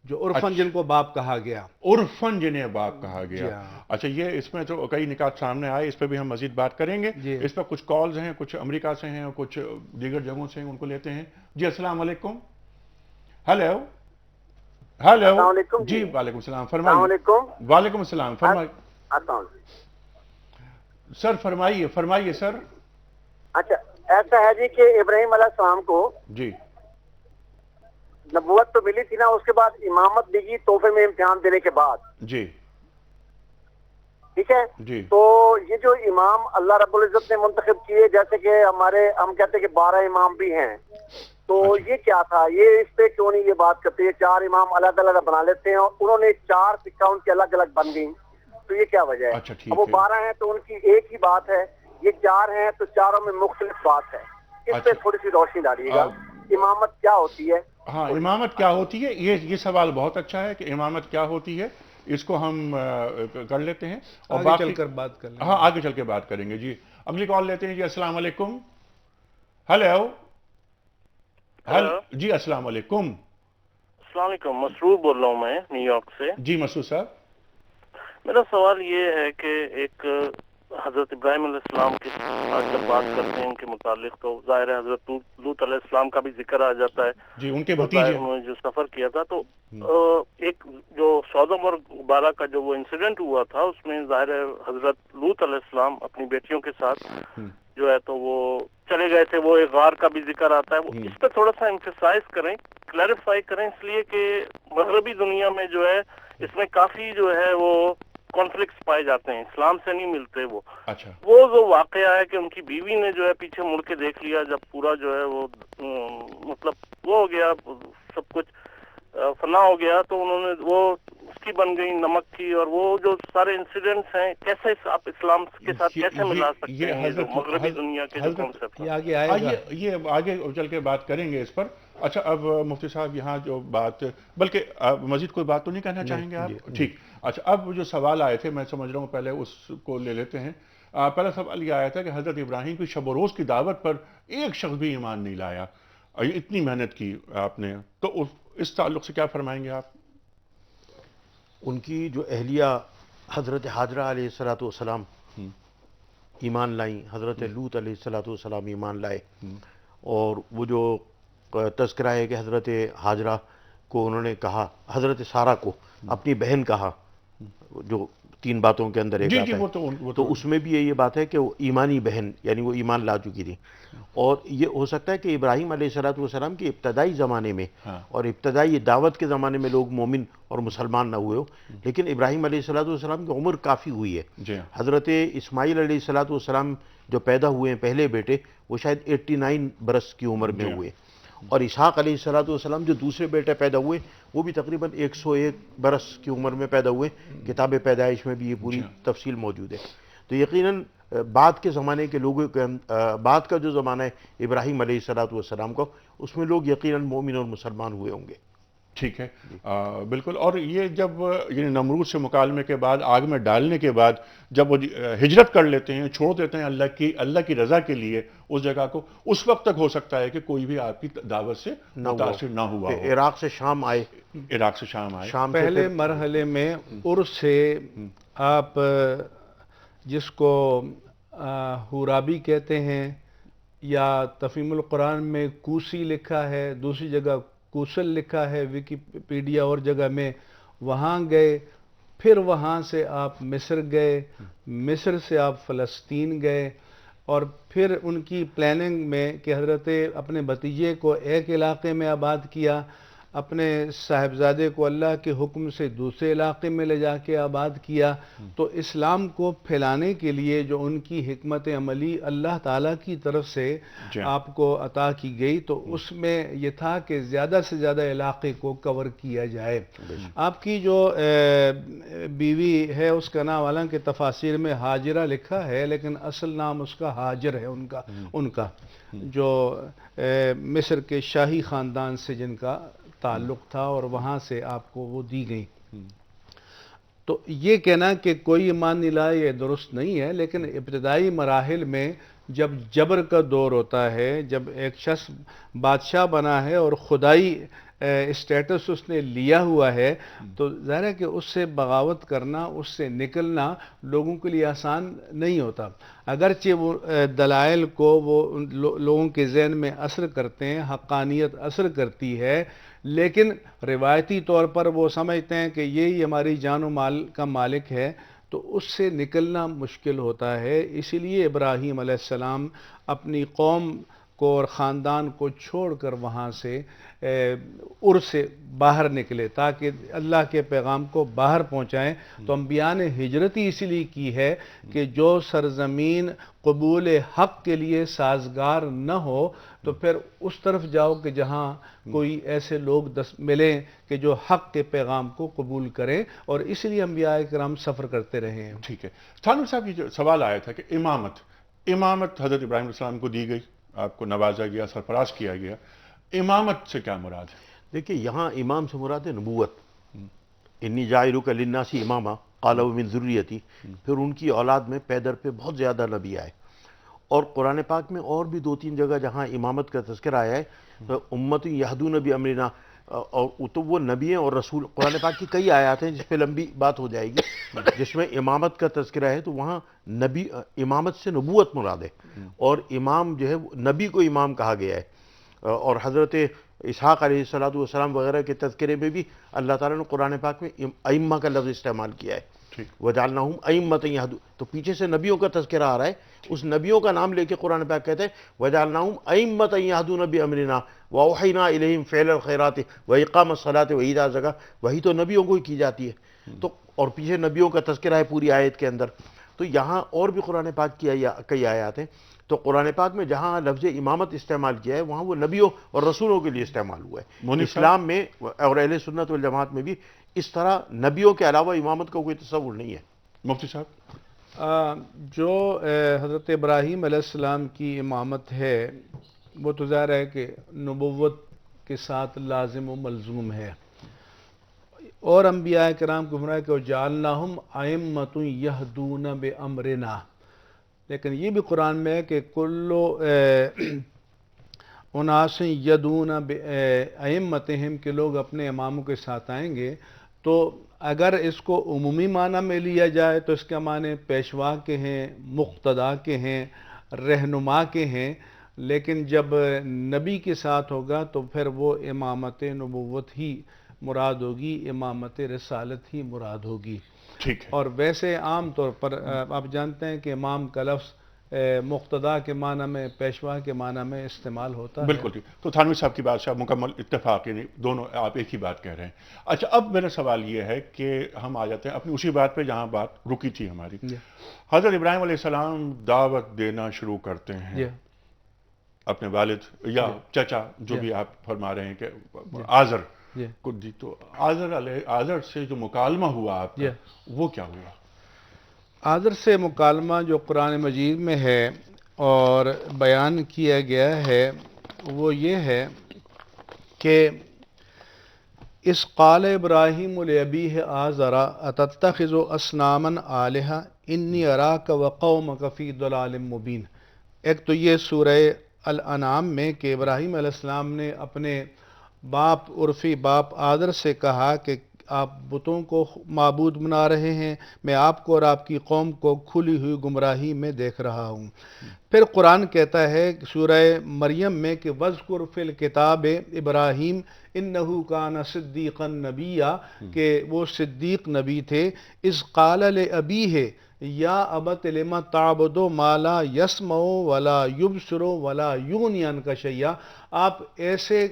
جو عرفاً جن کو باپ کہا گیا، عرفاً جنہیں باپ کہا گیا۔ اچھا، یہ اس میں تو کئی نکات سامنے آئے، اس پہ بھی ہم مزید بات کریں گے۔ اس پہ کچھ کالز ہیں، کچھ امریکہ سے ہیں اور کچھ دیگر جگہوں سے ہیں، ان کو لیتے ہیں۔ جی السلام علیکم۔ ہیلو السلام علیکم۔ جی وعلیکم السلام، السلام فرمائیے۔ علیکم۔ وعلیکم السلام، فرمائیے السلام علیکم سر، فرمائیے سر۔ اچھا، ایسا ہے جی کہ ابراہیم علیہ السلام کو جی نبوت تو ملی تھی نا، اس کے بعد امامت دی گئی تحفے میں امتحان دینے کے بعد، جی ٹھیک ہے جی تو یہ جو امام اللہ رب العزت نے منتخب کیے، جیسے کہ ہم کہتے ہیں کہ 12 امام بھی ہیں، تو یہ کیا تھا؟ یہ اس پہ کیوں نہیں یہ بات کرتے؟ یہ 4 امام الگ الگ بنا لیتے ہیں اور انہوں نے 4 سکہ ان کی الگ الگ بن گئی، تو یہ کیا وجہ ہے؟ اچھا ٹھیک اب وہ ہے۔ 12 ہیں تو ان کی ایک ہی بات ہے، یہ 4 ہیں تو چاروں میں مختلف بات ہے، اس پہ تھوڑی سی روشنی ڈالیے گا۔ امامت کیا ہوتی ہے؟ ہاں، امامت کیا ہوتی ہے، یہ سوال بہت اچھا ہے کہ امامت کیا ہوتی ہے، اس کو ہم کر لیتے ہیں اور آگے باقی چل کر بات کر لیں۔ ہاں آگے چل کے بات کریں گے۔ جی اگلی کال لیتے ہیں۔ جی السلام علیکم۔ ہیلو جی السلام علیکم۔ السلام علیکم، مسرور بول رہا ہوں میں نیو یارک سے۔ جی مسعود صاحب۔ میرا سوال یہ ہے کہ ایک حضرت ابراہیم علیہ السلام کی آج جب بات کرتے ہیں ان کے متعلق تو ظاہر ہے حضرت لوط علیہ السلام کا بھی ذکر آ جاتا ہے جی ان کے تو بھتیجے جو سفر کیا تھا تو ایک جو سودم اور غبارہ کا جو وہ انسیڈنٹ ہوا تھا اس میں ظاہر ہے حضرت لوط علیہ السلام اپنی بیٹیوں کے ساتھ جو ہے تو وہ چلے گئے تھے، وہ ایک غار کا بھی ذکر آتا ہے، وہ اس پہ تھوڑا سا ایمفیسائز کریں، کلیریفائی کریں، اس لیے کہ مغربی دنیا میں جو ہے اس میں کافی جو ہے وہ کانفلکٹس پائے جاتے ہیں، اسلام سے نہیں ملتے وہ۔ اچھا وہ جو واقعہ ہے کہ ان کی بیوی نے جو ہے پیچھے مڑ کے دیکھ لیا جب پورا جو ہے وہ مطلب وہ ہو گیا، سب کچھ فنا ہو گیا، تو انہوں نے وہ اس کی بن گئی نمک کی، اور وہ جو سارے انسیڈنٹس ہیں کیسے آپ اسلام کے ساتھ کیسے ملا سکتے ہیں یہ جو مغربی دنیا کے جو کانسیپٹ یہ آگے آئے گا، یہ آگے چل کے بات کریں گے اس پر۔ اچھا اب مفتی صاحب یہاں جو بات، بلکہ مزید کوئی بات تو نہیں کہنا چاہیں گے آپ؟ ٹھیک، اچھا اب جو سوال آئے تھے میں سمجھ رہا ہوں پہلے اس کو لے لیتے ہیں۔ پہلا سوال یہ آیا تھا کہ حضرت ابراہیم کی شب و روز کی دعوت پر ایک شخص بھی ایمان نہیں لایا، اتنی محنت کی آپ نے، تو اس تعلق سے کیا فرمائیں گے آپ؟ ان کی جو اہلیہ حضرت حاجرہ علیہ السلام ایمان لائیں، حضرت لوط علیہ السلام ایمان لائے، اور وہ جو تذکرہ ہے کہ حضرت حاجرہ کو انہوں نے کہا، حضرت سارہ کو اپنی بہن کہا، جو 3 باتوں کے اندر ایک آتا ہے، تو اس میں بھی یہ بات ہے کہ وہ ایمانی بہن، یعنی وہ ایمان لا چکی تھی۔ اور یہ ہو سکتا ہے کہ ابراہیم علیہ السلام کے ابتدائی زمانے میں اور ابتدائی دعوت کے زمانے میں لوگ مومن اور مسلمان نہ ہوئے ہو، لیکن ابراہیم علیہ السلام کی عمر کافی ہوئی ہے۔ حضرت اسماعیل علیہ السلام جو پیدا ہوئے ہیں پہلے بیٹے، وہ شاید 89 برس کی عمر میں ہوئے، اور اسحاق علیہ السلام جو دوسرے بیٹے پیدا ہوئے وہ بھی تقریباً 101 برس کی عمر میں پیدا ہوئے۔ کتاب پیدائش میں بھی یہ پوری تفصیل موجود ہے۔ تو یقیناً بعد کے زمانے کے لوگوں کے بعد کا جو زمانہ ہے ابراہیم علیہ السلام کا، اس میں لوگ یقیناً مومن اور مسلمان ہوئے ہوں گے۔ ٹھیک ہے، بالکل۔ اور یہ جب یعنی نمرود سے مکالمے کے بعد، آگ میں ڈالنے کے بعد جب وہ ہجرت کر لیتے ہیں، چھوڑ دیتے ہیں اللہ کی رضا کے لیے اس جگہ کو، اس وقت تک ہو سکتا ہے کہ کوئی بھی آپ کی دعوت سے متاثر نہ ہوا ہو۔ عراق سے شام آئے، پہلے مرحلے میں عرس سے آپ جس کو حورابی کہتے ہیں، یا تفہیم القرآن میں کوسی لکھا ہے، دوسری جگہ کوسل لکھا ہے ویکیپیڈیا اور جگہ میں، وہاں گئے، پھر وہاں سے آپ مصر گئے، مصر سے آپ فلسطین گئے، اور پھر ان کی پلاننگ میں کہ حضرت اپنے بھتیجے کو ایک علاقے میں آباد کیا، اپنے صاحبزادے کو اللہ کے حکم سے دوسرے علاقے میں لے جا کے آباد کیا، تو اسلام کو پھیلانے کے لیے جو ان کی حکمت عملی اللہ تعالیٰ کی طرف سے آپ کو عطا کی گئی، تو اس میں یہ تھا کہ زیادہ سے زیادہ علاقے کو کور کیا جائے۔ آپ کی جو بیوی ہے اس کا نام حالانکہ تفاسیر میں حاجرہ لکھا ہے، لیکن اصل نام اس کا حاجر ہے، ان کا جو مصر کے شاہی خاندان سے جن کا تعلق تھا، اور وہاں سے آپ کو وہ دی گئی۔ تو یہ کہنا کہ کوئی ایمان نہیں لایا یہ درست نہیں ہے، لیکن ابتدائی مراحل میں جب جبر کا دور ہوتا ہے، جب ایک شخص بادشاہ بنا ہے اور خدائی اسٹیٹس اس نے لیا ہوا ہے، تو ظاہر ہے کہ اس سے بغاوت کرنا، اس سے نکلنا لوگوں کے لیے آسان نہیں ہوتا۔ اگرچہ وہ دلائل کو وہ لوگوں کے ذہن میں اثر کرتے ہیں، حقانیت اثر کرتی ہے، لیکن روایتی طور پر وہ سمجھتے ہیں کہ یہی ہماری جان و مال کا مالک ہے، تو اس سے نکلنا مشکل ہوتا ہے۔ اسی لیے ابراہیم علیہ السلام اپنی قوم کو اور خاندان کو چھوڑ کر وہاں سے سے باہر نکلے تاکہ اللہ کے پیغام کو باہر پہنچائیں۔ تو انبیاء نے ہجرت ہی اسی لیے کی ہے کہ جو سرزمین قبول حق کے لیے سازگار نہ ہو، تو پھر اس طرف جاؤ کہ جہاں کوئی ایسے لوگ ملیں کہ جو حق کے پیغام کو قبول کریں، اور اس لیے انبیاء کرام سفر کرتے رہے ہیں۔ ٹھیک ہے، تھانوی صاحب یہ جو سوال آیا تھا کہ امامت حضرت ابراہیم علیہ السلام کو دی گئی، آپ کو نوازا گیا، سرفراز کیا گیا، امامت سے کیا مراد ہے؟ دیکھیں یہاں امام سے مراد ہے نبوت، انی جاعلک للناس اماما قال ومن ذریتی، پھر ان کی اولاد میں پیدر پہ بہت زیادہ نبی آئے، اور قرآن پاک میں اور بھی 2-3 جگہ جہاں امامت کا تذکرہ آیا ہے، امت یہدون بامرنا، اور تو وہ نبی اور رسول، قرآن پاک کی کئی آیات ہیں جس پہ لمبی بات ہو جائے گی، جس میں امامت کا تذکرہ ہے، تو وہاں نبی، امامت سے نبوت مراد ہے، اور امام جو ہے نبی کو امام کہا گیا ہے، اور حضرت اسحاق علیہ السلام وغیرہ کے تذکرے میں بھی اللہ تعالیٰ نے قرآن پاک میں ائمہ کا لفظ استعمال کیا ہے، وَجَعَلْنَاهُمْ أَئِمَّةً يَهْدُونَ، تو پیچھے سے نبیوں کا تذکرہ آ رہا ہے، اس نبیوں کا نام لے کے قرآن پاک کہتے ہیں وَجَعَلْنَاهُمْ أَئِمَّةً يَهْدُونَ بِأَمْرِنَا وَأَوْحَيْنَا إِلَيْهِمْ فِعْلَ الْخَيْرَاتِ وَإِقَامَ الصَّلَاةِ وَإِيتَاءَ الزَّكَاةِ، وہی تو نبیوں کو ہی کی جاتی ہے، تو اور پیچھے نبیوں کا تذکرہ ہے پوری آیت کے اندر، تو یہاں اور بھی قرآن پاک کی کئی آیات ہیں، تو قرآن پاک میں جہاں لفظ امامت استعمال کیا ہے وہاں وہ نبیوں اور رسولوں کے لیے استعمال ہوا ہے۔ اسلام میں اور اہل سنت والجماعت میں بھی اس طرح نبیوں کے علاوہ امامت کا کوئی تصور نہیں ہے۔ مفتی صاحب، جو حضرت ابراہیم علیہ السلام کی امامت ہے وہ تو ظاہر ہے کہ نبوت کے ساتھ لازم و ملزوم ہے، اور انبیاء کرام کو فرمایا کہ وَجَعَلْنَاهُمْ أَئِمَّةً يَهْدُونَ بِأَمْرِنَا، لیکن یہ بھی قرآن میں ہے کہ کلو اناس یدون بأئمتہم، کہ لوگ اپنے اماموں کے ساتھ آئیں گے، تو اگر اس کو عمومی معنی میں لیا جائے تو اس کے معنی پیشوا کے ہیں، مقتدا کے ہیں، رہنما کے ہیں، لیکن جب نبی کے ساتھ ہوگا تو پھر وہ امامت نبوت ہی مراد ہوگی، امامت رسالت ہی مراد ہوگی۔ ٹھیک ہے، اور ویسے عام طور پر آپ جانتے ہیں کہ امام کا لفظ مقتدا کے معنی میں، پیشوا کے معنی میں استعمال ہوتا ہے۔ بالکل ٹھیک۔ تو تھانوی صاحب کی بات سے مکمل اتفاق، یعنی دونوں آپ ایک ہی بات کہہ رہے ہیں۔ اچھا، اب میرا سوال یہ ہے کہ ہم آ جاتے ہیں اپنی اسی بات پہ جہاں بات رکی تھی ہماری۔ حضرت ابراہیم علیہ السلام دعوت دینا شروع کرتے ہیں اپنے والد یا چچا، جو بھی آپ فرما رہے ہیں کہ آزر کو، جی، تو آزر سے جو مکالمہ ہوا آپ کا وہ کیا ہوا؟ آزر سے مکالمہ جو قرآن مجید میں ہے اور بیان کیا گیا ہے وہ یہ ہے کہ اس قال ابراہیم لأبیہ آزر اتتخذ اصناما آلہہ انی اراک وقومک فی ضلال مبین۔ ایک تو یہ سورہ الانعام میں کہ ابراہیم علیہ السلام نے اپنے باپ، عرفی باپ آزر سے کہا کہ آپ بتوں کو معبود بنا رہے ہیں، میں آپ کو اور آپ کی قوم کو کھلی ہوئی گمراہی میں دیکھ رہا ہوں۔ پھر قرآن کہتا ہے سورہ مریم میں کہ وَاذْكُرْ فِي الْكِتَابِ ابراہیم اِنَّهُ كَانَ صِدِّيقًا نَبِيًّا، کہ وہ صدیق نبی تھے۔ اِذْ قَالَ لِأَبِيهِ یا ابت لم تعبد ما لا یسمع ولا یبصر ولا یغنی عنک شیئا، آپ ایسے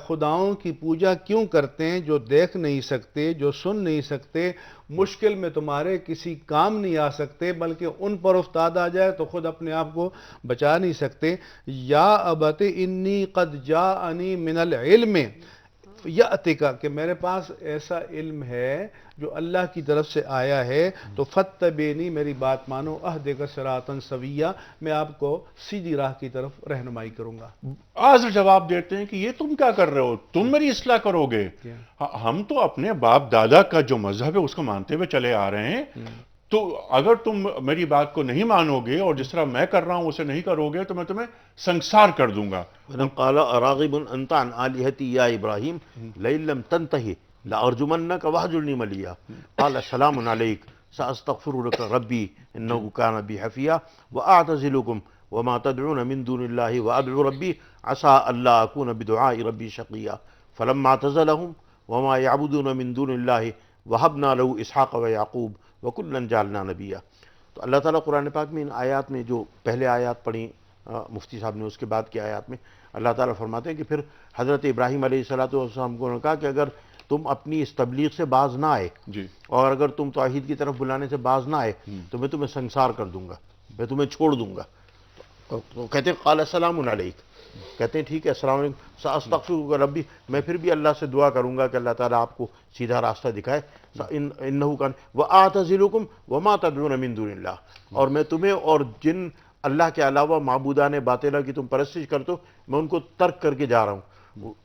خداؤں کی پوجا کیوں کرتے ہیں جو دیکھ نہیں سکتے، جو سن نہیں سکتے، مشکل میں تمہارے کسی کام نہیں آ سکتے، بلکہ ان پر افتاد آ جائے تو خود اپنے آپ کو بچا نہیں سکتے۔ یا ابت انی قد جاءنی من العلم یأتک، کہ میرے پاس ایسا علم ہے جو اللہ کی طرف سے آیا ہے، تو فتبینی، میری بات مانو، اہدک صراطا سویا، میں آپ کو سیدھی راہ کی طرف رہنمائی کروں گا۔ آزر جواب دیتے ہیں کہ یہ تم کیا کر رہے ہو، تم میری اصلاح کرو گے؟ ہم تو اپنے باپ دادا کا جو مذہب ہے اس کو مانتے ہوئے چلے آ رہے ہیں، تو اگر تم میری بات کو نہیں مانو گے اور جس طرح میں کر رہا ہوں اسے نہیں کرو گے تو میں تمہیں سنسار کر دوں گا۔ قال اراغب انت عن آلہتی یا ابراہیم لئن لم تنتہی لارجمنک واہجرنی ملیا قال سلام علیک ساستغفر لک ربی انہ کان بی حفیا واعتزلکم وما تدعون من دون اللہ وادعو ربی عسى الا اکون بدعاء ربی شقیا فلما اعتزلهم وما يعبدون من دون اللہ وهبنا له اسحاق ویعقوب وکلا جعلنا نبیا۔ تو اللہ تعالیٰ قرآن پاک میں ان آیات میں جو پہلے آیات پڑھی مفتی صاحب نے، اس کے بعد کی آیات میں اللہ تعالیٰ فرماتے ہیں کہ پھر حضرت ابراہیم علیہ السلام کو کہا کہ اگر تم اپنی اس تبلیغ سے باز نہ آئے اور اگر تم توحید کی طرف بلانے سے باز نہ آئے تو میں تمہیں سنسار کر دوں گا، میں تمہیں چھوڑ دوں گا۔ تو کہتے ہیں قال السلام علیک، کہتے ہیں ٹھیک ہے، السلام علیکم، ساستغفر ربی، میں پھر بھی اللہ سے دعا کروں گا کہ اللہ تعالیٰ آپ کو سیدھا راستہ دکھائے۔ انہ کان واعتزلکم وما تدعون من دون اللہ، اور میں تمہیں اور جن اللہ کے علاوہ معبودان باطلہ کی تم پرستش کرتے ہو میں ان کو ترک کر کے جا رہا ہوں۔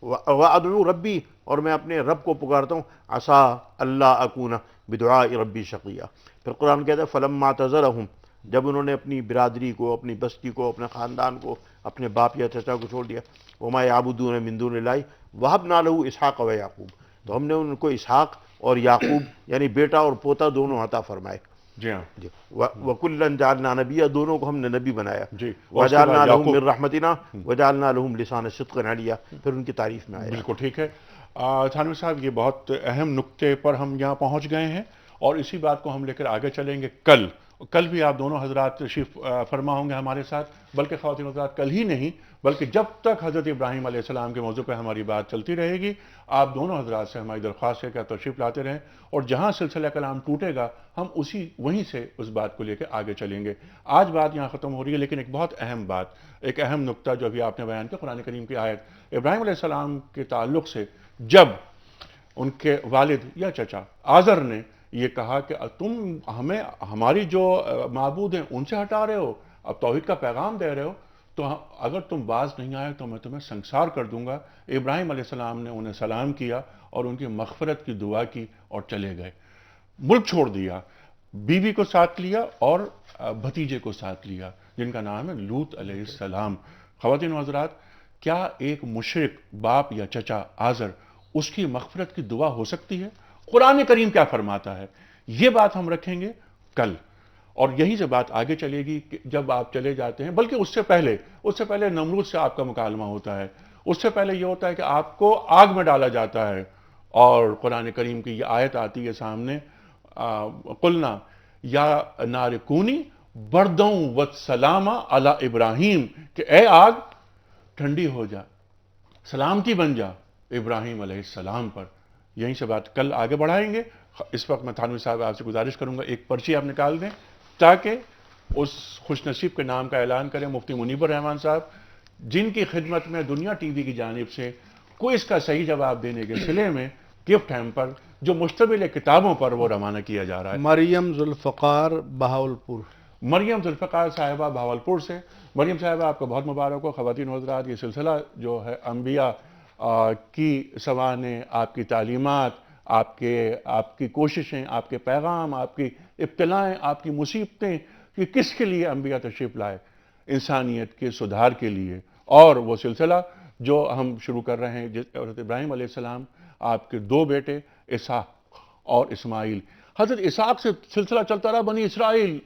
وادعو ربی، اور میں اپنے رب کو پکارتا ہوں، عسى اللہ اکون بدعاء ربی شقیہ۔ پھر قرآن کہتا ہے فلما اعتزلهم جب انہوں نے اپنی برادری کو، اپنی بستی کو، اپنے خاندان کو، اپنے باپ یا چچا کو چھوڑ دیا. وما یعبدون من دون اللہ وہبنا لہ اسحاق و یعقوب، تو ہم نے ان کو اسحاق اور یعقوب یعنی بیٹا اور پوتا دونوں عطا فرمائے. جی ہاں جی وَكُلًّا جَعَلْنَا نَبِيًّا، دونوں کو ہم نے نبی بنایا. جی، اور اس کے بعد وَجَعَلْنَا لَهُم یعقوب. مِّن رَحْمَتِنَا وَجَعَلْنَا لَهُم لِسَانَ صِدْقٍ عَلِيًّا، پھر ان کی تعریف میں آیا. بالکل ٹھیک ہے. تھانوی صاحب یہ بہت اہم نقطے پر ہم یہاں پہنچ گئے ہیں، اور اسی بات کو ہم لے کر آگے چلیں گے. کل بھی آپ دونوں حضرات تشریف فرما ہوں گے ہمارے ساتھ، بلکہ خواتین حضرات کل ہی نہیں بلکہ جب تک حضرت ابراہیم علیہ السلام کے موضوع پہ ہماری بات چلتی رہے گی، آپ دونوں حضرات سے ہماری درخواست ہے کہ آپ تشریف لاتے رہیں، اور جہاں سلسلہ کلام ٹوٹے گا ہم وہیں سے اس بات کو لے کے آگے چلیں گے. آج بات یہاں ختم ہو رہی ہے، لیکن ایک بہت اہم بات، ایک اہم نقطہ جو ابھی آپ نے بیان کیا، قرآن کریم کی آیت ابراہیم علیہ السلام کے تعلق سے، جب ان کے والد یا چچا آزر نے یہ کہا کہ تم ہمیں ہماری جو معبود ہیں ان سے ہٹا رہے ہو، اب توحید کا پیغام دے رہے ہو، تو اگر تم باز نہیں آئے تو میں تمہیں سنسار کر دوں گا. ابراہیم علیہ السلام نے انہیں سلام کیا اور ان کی مغفرت کی دعا کی اور چلے گئے. ملک چھوڑ دیا، بیوی کو ساتھ لیا اور بھتیجے کو ساتھ لیا جن کا نام ہے لوط علیہ السلام. خواتین و حضرات، کیا ایک مشرک باپ یا چچا آزر، اس کی مغفرت کی دعا ہو سکتی ہے؟ قرآن کریم کیا فرماتا ہے؟ یہ بات ہم رکھیں گے کل، اور یہیں سے بات آگے چلے گی کہ جب آپ چلے جاتے ہیں، بلکہ اس سے پہلے نمرود سے آپ کا مکالمہ ہوتا ہے. اس سے پہلے یہ ہوتا ہے کہ آپ کو آگ میں ڈالا جاتا ہے، اور قرآن کریم کی یہ آیت آتی ہے سامنے، قلنا یا نار کونی بردوں وسلاما علی ابراہیم، کہ اے آگ ٹھنڈی ہو جا، سلامتی بن جا ابراہیم علیہ السلام پر. یہیں سے بات کل آگے بڑھائیں گے. اس وقت میں تھانوی صاحب آپ سے گزارش کروں گا ایک پرچی آپ نکال دیں تاکہ اس خوش نصیب کے نام کا اعلان کریں، مفتی منیب الرحمان صاحب، جن کی خدمت میں دنیا ٹی وی کی جانب سے کوئز کا صحیح جواب دینے کے سلے میں گفٹ ہیمپر جو مشتمل ہے کتابوں پر وہ روانہ کیا جا رہا ہے. مریم ذوالفقار بہاولپور. مریم ذوالفقار صاحبہ بہاولپور سے. مریم صاحبہ آپ کو بہت مبارک ہو. خواتین و حضرات، یہ سلسلہ جو ہے انبیاء کی سوانح، آپ کی تعلیمات، آپ کی کوششیں، آپ کے پیغام، آپ کی ابتلائیں، آپ کی مصیبتیں، کہ کس کے لیے انبیاء تشریف لائے؟ انسانیت کے سدھار کے لیے. اور وہ سلسلہ جو ہم شروع کر رہے ہیں، حضرت ابراہیم علیہ السلام، آپ کے دو بیٹے اسحاق اور اسماعیل. حضرت اسحاق سے سلسلہ چلتا رہا بنی اسرائیل،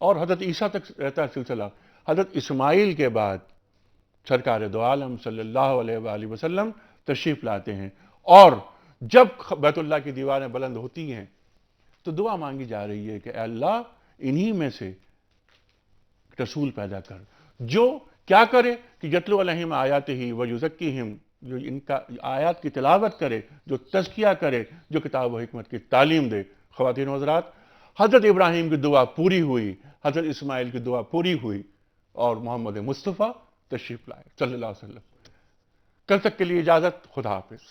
اور حضرت عیسیٰ تک رہتا ہے سلسلہ. حضرت اسماعیل کے بعد سرکار دو عالم صلی اللہ علیہ وآلہ وسلم تشریف لاتے ہیں، اور جب بیت اللہ کی دیواریں بلند ہوتی ہیں تو دعا مانگی جا رہی ہے کہ اے اللہ انہی میں سے رسول پیدا کر، جو کیا کرے کہ یتلو علیہم آیاتہ ویزکیہم، جو ان کا آیات کی تلاوت کرے، جو تزکیہ کرے، جو کتاب و حکمت کی تعلیم دے. خواتین و حضرات، حضرت ابراہیم کی دعا پوری ہوئی، حضرت اسماعیل کی دعا پوری ہوئی، اور محمد مصطفیٰ تشریف لائے صلی اللہ علیہ وسلم. کل تک کے لیے اجازت، خدا حافظ.